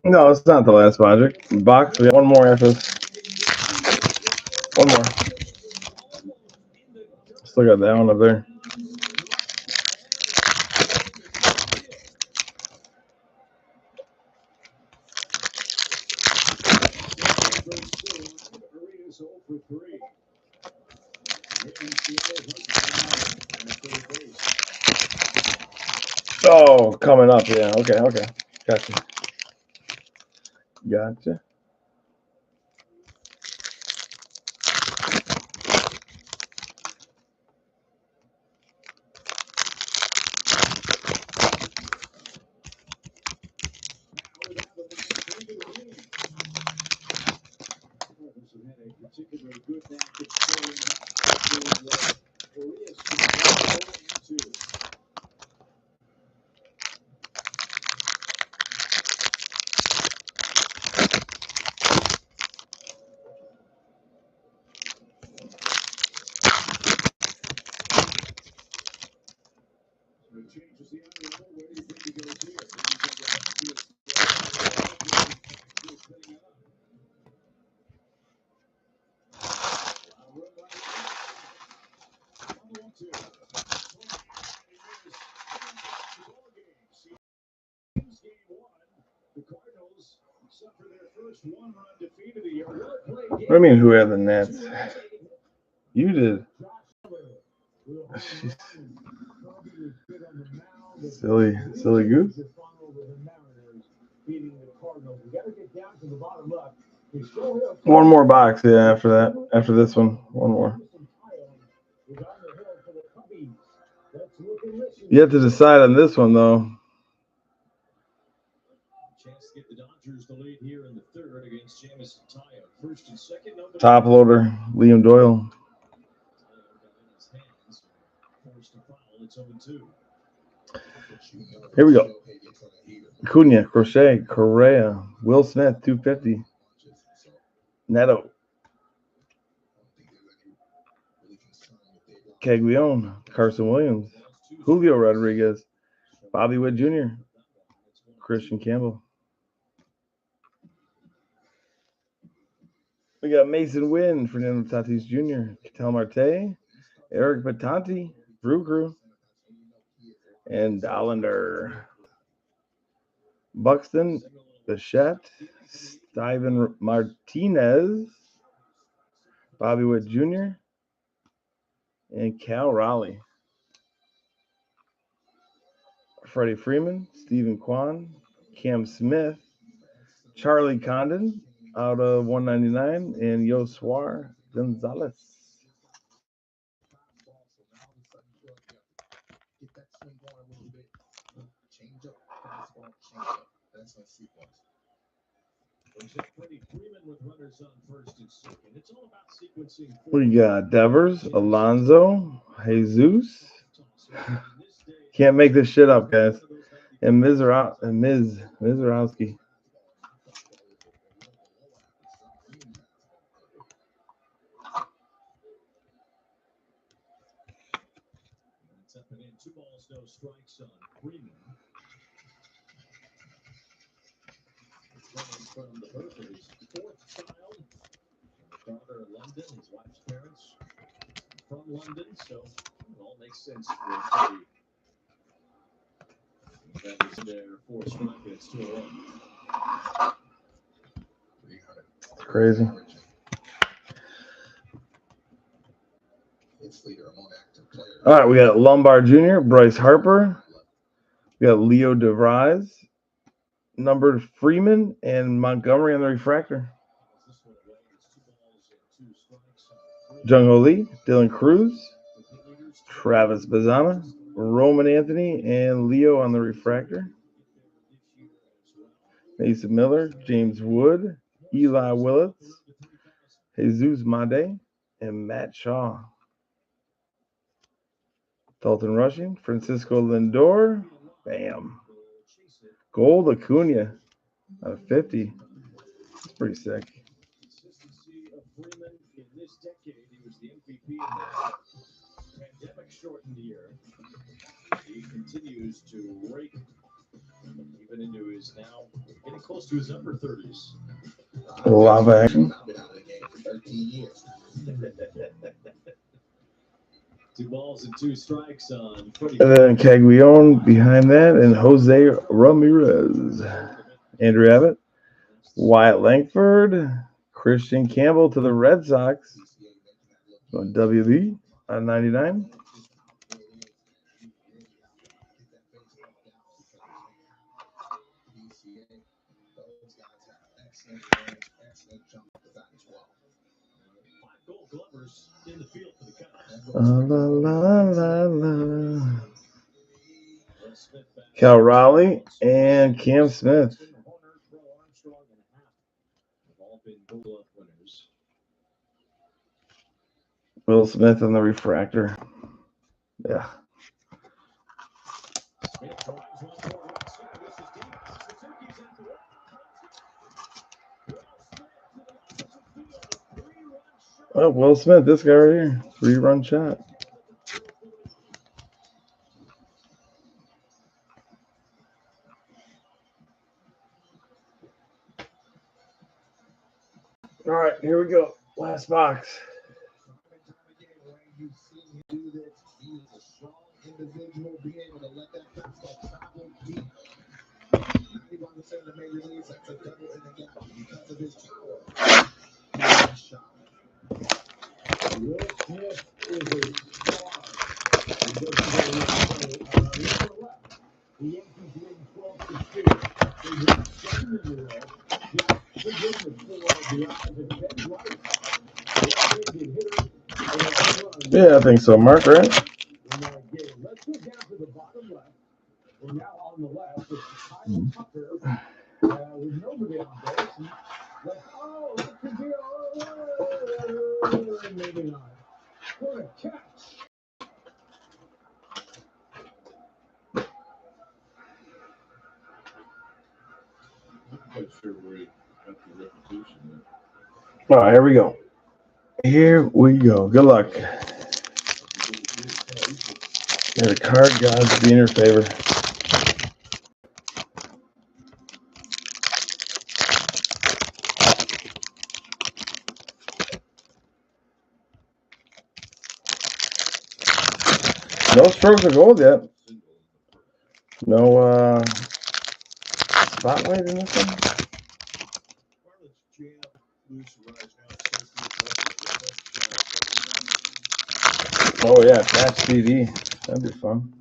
No, it's not the last project. Box. We have one more after this. One more. Still got that one up there.
Arias 0 for 3.
Oh, coming up. Yeah. Okay. Okay. Gotcha. Gotcha.
Particularly good knack at scoring. Arias can go 0-2. It changes the eye level. Where do you think he goes here? Do you think the Cardinals suffer their first one-run defeat of the year.
What do you mean, who had the Nets? You did. Silly goose. One more box, yeah, after that. After this one. One more. You have to decide on this one, though.
Chance to get the Dodgers the lead here in the third against Jamison Tayo. First and second, nobody.
Top loader, Liam Doyle.
Forced to foul. It's 0-2.
Here we go. Cunha, Crochet, Correa, Will Smith, 250. Neto. Caglione, Carson Williams, Julio Rodriguez, Bobby Witt Jr., Christian Campbell. We got Mason Wynn, Fernando Tatis Jr., Ketel Marte, Eric Batanti, Brew Crew, and Dollander. Buxton, Bichette, Steven Martinez, Bobby Witt Jr., and Cal Raleigh. Freddie Freeman, Stephen Kwan, Cam Smith, Charlie Condon out of 199, and Yoswar Gonzalez. We got Devers, Alonso, Jesus. Can't make this shit up, guys. And Mizrowski.
Two balls, no strikes on Freeman. From the Berkeley's fourth child, father in London, his wife's parents from London, so it all makes sense for Freddie. That is there for a strike, and it's 2-1.
Crazy. All right, we got Lombard Jr., Bryce Harper. We got Leo DeVries, numbered Freeman, and Montgomery on the refractor. Jung Ho Lee, Dylan Cruz, Travis Bazana, Roman Anthony, and Leo on the refractor. Mason Miller, James Wood, Eli Willits, Jesus Made, and Matt Shaw. Dalton Rushing, Francisco Lindor, bam. Gold Acuna out of 50. That's pretty sick.
Consistency of Freeman in this decade. He was the MVP in the pandemic-shortened year. He continues to rake even into his now getting close to his upper 30s.
A lot of action.
2 balls and 2 strikes on Freddie.
And then Caglione behind that, and Jose Ramirez. Andrew Abbott, Wyatt Langford, Christian Campbell to the Red Sox. WB on 99.
Gold Glovers in the field for the Cubs.
La, la, la, la. Cal Raleigh and Cam Smith. Will Smith on the refractor. Yeah. Oh, Will Smith, this guy right here. 3-run shot. All right, here we go. Last box.
Individual being able to let that fastball travel deep. 91% of the major leagues, that's a double in the gap because of his power. Shot.
Will Smith is a star. He doesn't go left. The Yankees win 12-2. They win 7 in a row. Just forgiveness for the eyes of Ben White. Left-handed hitter and a run.
Yeah, I think so, Mark, right?
In that game. Let's go down to the bottom left. We're now on the left. It's Kyle Tucker with nobody on base. And like, oh, it could be maybe not. What a catch.
I'm quite sure where he got the reputation.
All right, here we go. Here we go. Good luck. May the card gods be in your favor. No strokes of gold yet. No spotlight in this one. Oh yeah, patch CD. That'd be fun.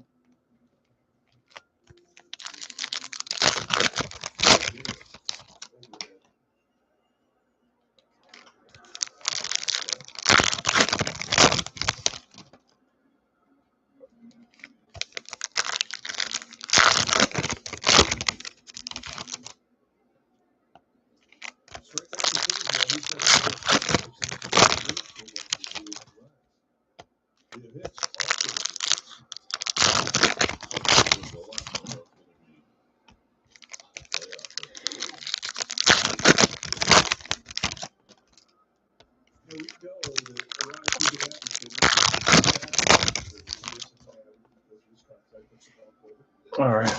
All right.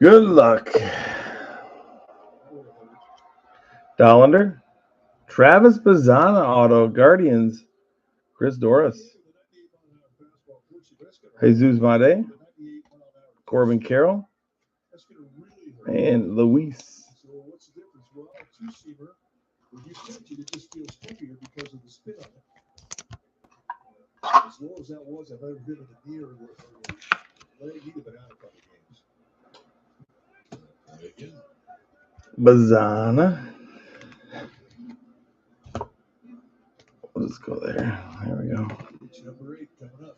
Good luck. Dollander. Travis Bazzana auto. Guardians. Chris Doris. Jesus Made. Corbin Carroll. And Luis.
So what's the difference? Well, two-seamer, when you catch it, it just feels heavier because of the spin on it. As low as that was, I've ever been in the near or the leg. He'd have been out a couple games.
Bazzana. Let's go there. There we go.
It's number 8 coming up.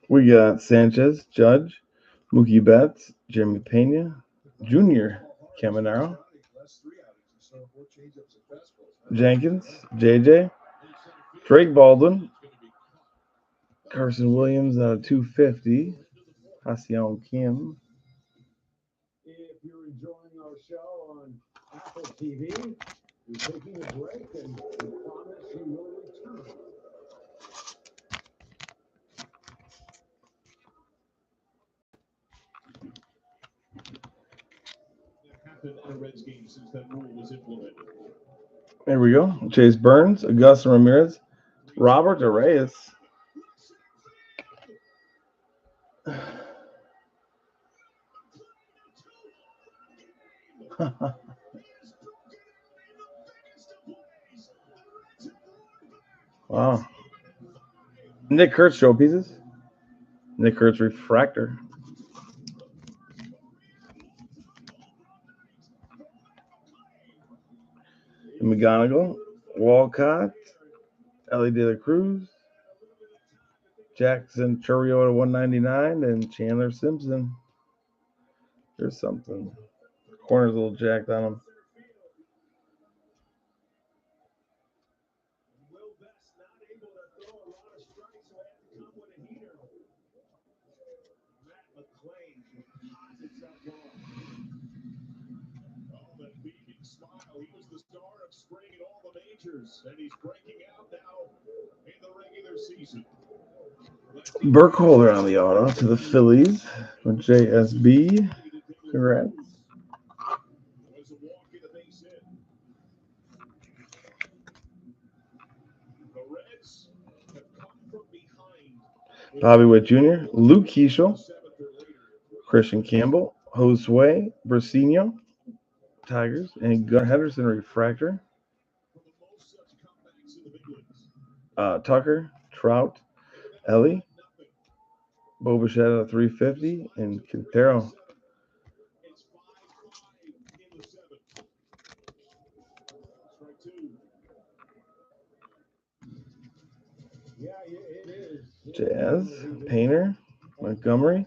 We got Sanchez, Judge, Mookie Betts, Jeremy Pena, Junior Caminero, Jenkins, JJ, Drake Baldwin, Carson Williams out of 250, Hassion Kim.
If you're enjoying our show on Apple TV, you're taking a break and we promise you will return. That happened at a Reds game since that rule was implemented.
There we go. Chase Burns, Augusta Ramirez, Robert Reyes. Wow. Nick Kurtz showpieces. Nick Kurtz refractor. McGonigal, Walcott, Ellie De La Cruz, Jackson Churrio to 199, and Chandler Simpson. There's something. Corner's a little jacked on him.
Will Best not able to throw a lot of strikes, so had to come with a heater. Matt McClain deposits that ball. Oh, that beaming smile. He was the star of spring in all the majors, and he's breaking out now in the regular season.
Burkholder on the auto to the Phillies with JSB. Congrats.
Was a walk in the base hit. The Reds have come from behind.
Bobby Witt Jr., Luke Keeschel, Christian Campbell, Josue Brasino, Tigers, and Gunnar Henderson refractor. Tucker, Trout, Ellie, Bobichette at 350, and Quintero.
It's 5-5 in the 7th. Strike 2. Yeah, it is.
Jazz, Painter, Montgomery,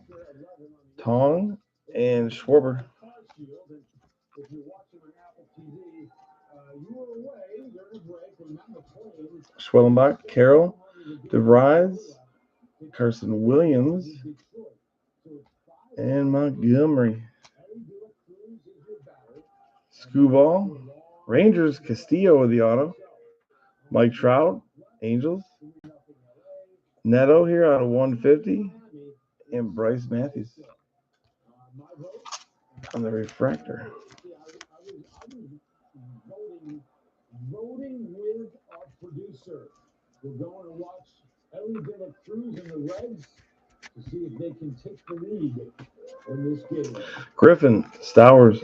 Tong, and Schwarber.
If you're watching on Apple TV, you were away during a break, and Matt McClain,
Schwellenbach, Carroll, DeVries, Carson Williams, and Montgomery. Scooball, Rangers, Castillo with the auto. Mike Trout, Angels. Neto here out of 150. And Bryce Matthews on the refractor.
voting with our producer. We're going to watch Ellie De La Cruz and the Reds to see if they can take the lead in this game.
Griffin, Stowers,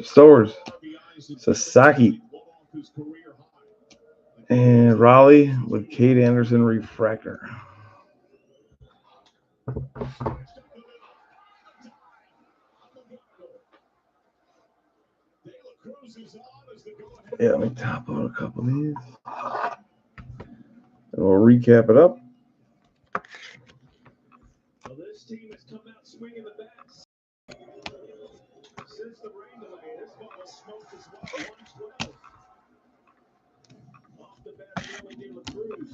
Sasaki, and Raleigh with Kate Anderson refractor. Yeah, let me top load a couple of these. And we'll recap it up.
Well, this team has come out swinging the bats. Since the rain delay, this one was smoked as well. 112. Off the bat, Ellie De La Cruz.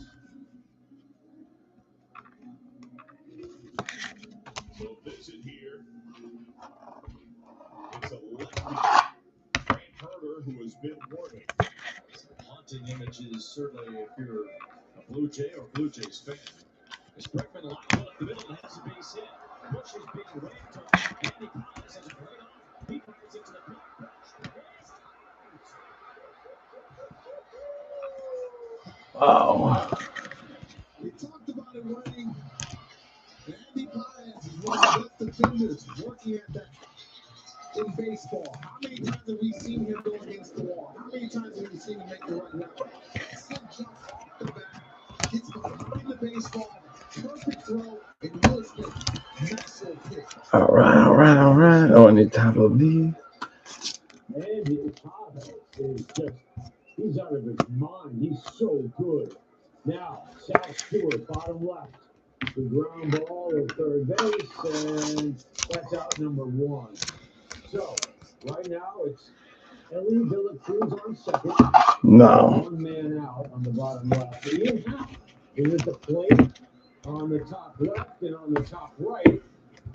So visit here. It's a lefty. Frank Herter, who has been warning. Some haunting images, certainly, if you're a Blue Jay or Blue Jays fan. As Bregman lined up the middle and has a base hit.
Bush is being waved off. Andy Collins has a great off. He fires into the pit.
Wow.
We talked about it running. Andy Collins is one of the best defenders working at that in baseball. How many times have we seen him go against the wall? How many times have we seen him make the right route? Excellent jump off the bat. Gets behind the baseball. Perfect throw. And Will Smith, massive kick.
All right. Oh, I need top of B.
Andy Collins is just, he's out of his mind. He's so good. Now, Sal Stewart, bottom left. The ground ball at third base, and that's out number one. So, right now, it's Ellie De La Cruz on second.
No.
One man out on the bottom left. Ian Happ is at the plate on the top left and on the top right.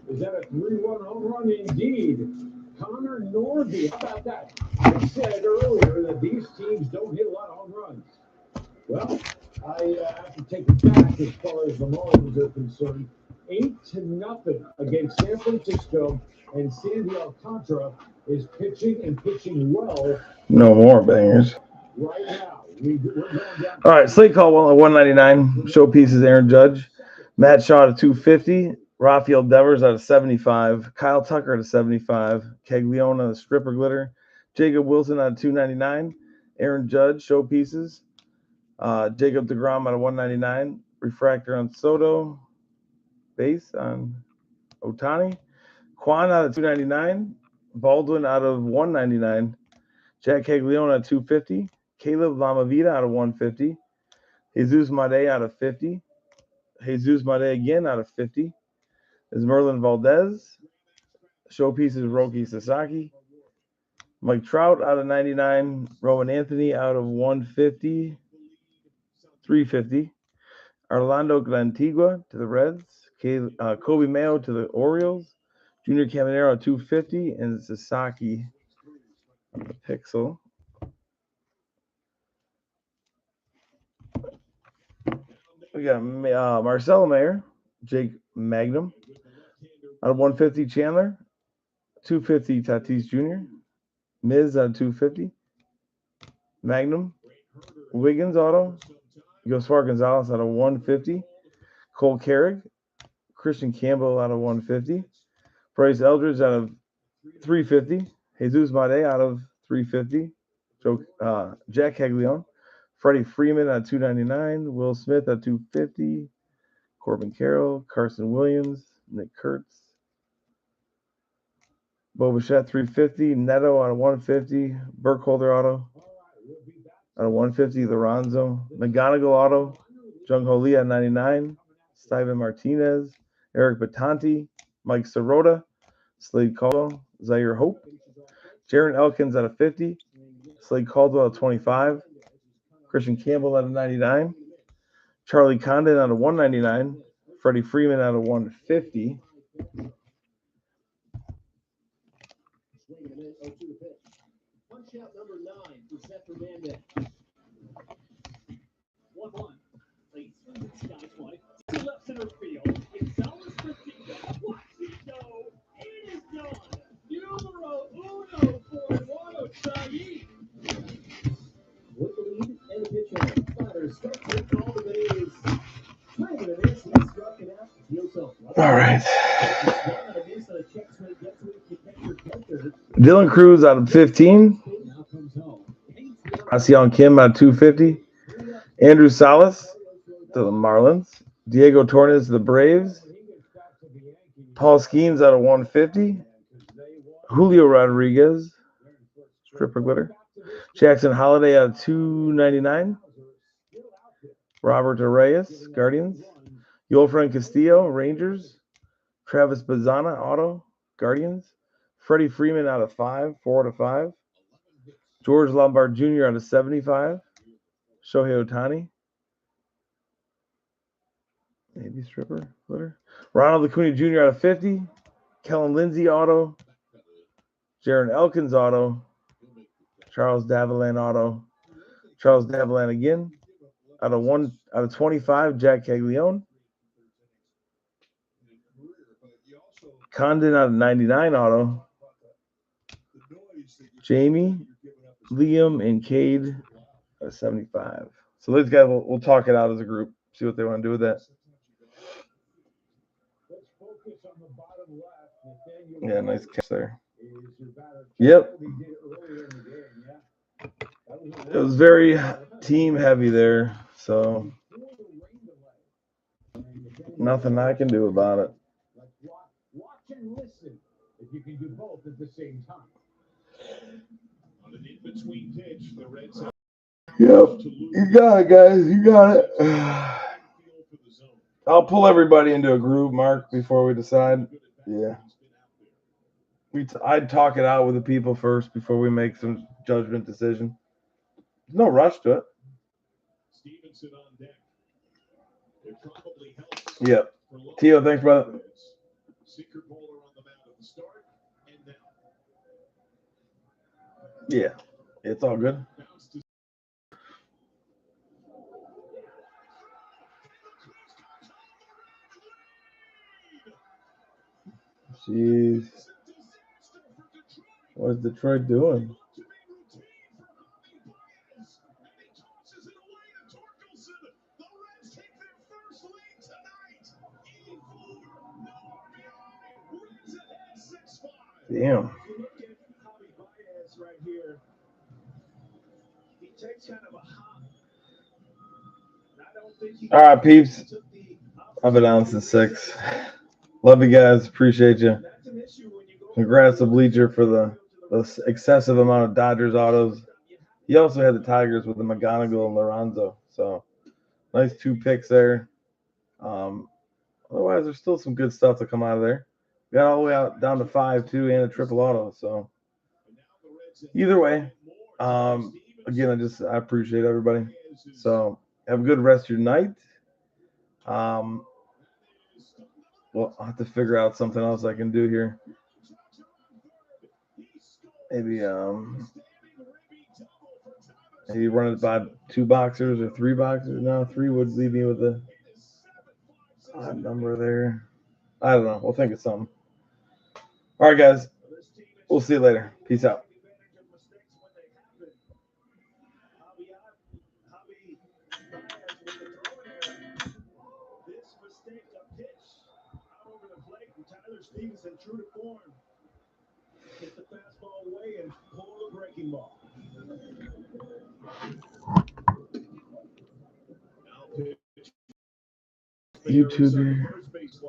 Is that a 3-1 home run? Indeed. Connor Norby. How about that? I said earlier that these teams don't hit a lot of home runs. Well, I have to take it back as far as the Marlins are concerned. 8-0 against San Francisco, and Sandy Alcantara is pitching well
No more bangers.
right now. We're going down.
All right, slate call 199. Showpieces Aaron Judge. Matt Shaw at 250. Rafael Devers out of 75. Kyle Tucker out of 75. Cagliona Stripper Glitter. Jacob Wilson out of 299. Aaron Judge showpieces. Jacob DeGrom out of 199. Refractor on Soto. Base on Otani. Quan out of 299. Baldwin out of 199. Jack Cagliona at 250. Caleb Lamavita out of 150. Jesus Made out of 50. Jesus Made again out of 50. Is Merlin Valdez. Showpiece is Roki Sasaki. Mike Trout out of 99. Rowan Anthony out of 150. 350. Orlando Glantigua to the Reds. Kobe Mayo to the Orioles. Junior Caminero at 250. And Sasaki on the Pixel. We got Marcelo Mayer, Jake Magnum out of 150. Chandler, 250. Tatis Jr. Miz out of 250. Magnum, Wiggins auto. Yosvar Gonzalez out of 150. Cole Carrick, Christian Campbell out of 150. Bryce Eldridge out of 350. Jesus Made out of 350. Jack Caglione. Freddie Freeman at 299. Will Smith at 250. Corbin Carroll, Carson Williams, Nick Kurtz. Bo Bichette 350. Neto out of 150. Burkholder auto out of 150. Lorenzo. McGonigal auto. Jung Ho Lee at 99. Steven Martinez. Eric Batanti. Mike Sirota. Slade Caldwell. Zaire Hope. Jaron Elkins out of 50. Slade Caldwell at 25. Christian Campbell out of 99. Charlie Condon out of 199. Freddie Freeman out of 150.
Punch out number 9 for Seth Hernandez. 1-1. Late swing Sky White to left center field. It's Salas Castillo. Watch it go. It is done. Numero uno for Eduardo Said. With the lead and the pitch on. Fighters start to call the bases. Swing and a miss. He struck it out.
All right. Dylan Cruz out of 15. Asian Kim out of 250. Andrew Salas to the Marlins. Diego Torres to the Braves. Paul Skeens out of 150. Julio Rodriguez, Stripper Glitter. Jackson Holiday out of 299. Robert Reyes, Guardians. Yolfran Castillo, Rangers. Travis Bazana, Auto, Guardians. Freddie Freeman out of 5, 4/5. George Lombard Jr. out of 75. Shohei Ohtani. Maybe Stripper Glitter. Ronald Acuna Jr. out of 50. Kellen Lindsey Auto. Jaron Elkins Auto. Charles Davilan Auto. Charles Davilan again. Out of 25, Jack Caglione. Condon out of 99 auto. Jamie, Liam, and Cade out of 75. So these guys, we'll talk it out as a group, see what they want to do with that.
Let's focus on the bottom left.
Yeah, nice catch there.
Is your batter.
Yep.
He did earlier in the game, yeah. That was
It was very team heavy there, so nothing I can do about it.
Let's watch and listen if you can do both at the same time.
On an in-between pitch, the Reds have
Yep, you got it, guys. You got it. I'll pull everybody into a group, Mark, before we decide. Yeah. I'd talk it out with the people first before we make some judgment decision. There's no rush to it.
Stevenson on deck. It probably helps.
Yep. Tio, thanks, brother.
Sinker bowler on the mound at the start and now.
Yeah, it's all good. Jeez. What is Detroit doing? Damn. All right, peeps. I've been on since 6. Love you guys. Appreciate you. Congrats to Bleacher for the excessive amount of Dodgers autos. He also had the Tigers with the McGonigal and Lorenzo. So nice 2 picks there. Otherwise, there's still some good stuff to come out of there. We got all the way out down to 5 too, and a triple auto. So either way, again, I appreciate everybody. So have a good rest of your night. Well, I'll have to figure out something else I can do here. Maybe run it by 2 boxers or 3 boxers. No, 3 would leave me with a odd number there. I don't know. We'll think of something. All right, guys. We'll see you later. Peace out.
Stevenson, true to form, hit the fastball away and pull the breaking ball.
YouTuber.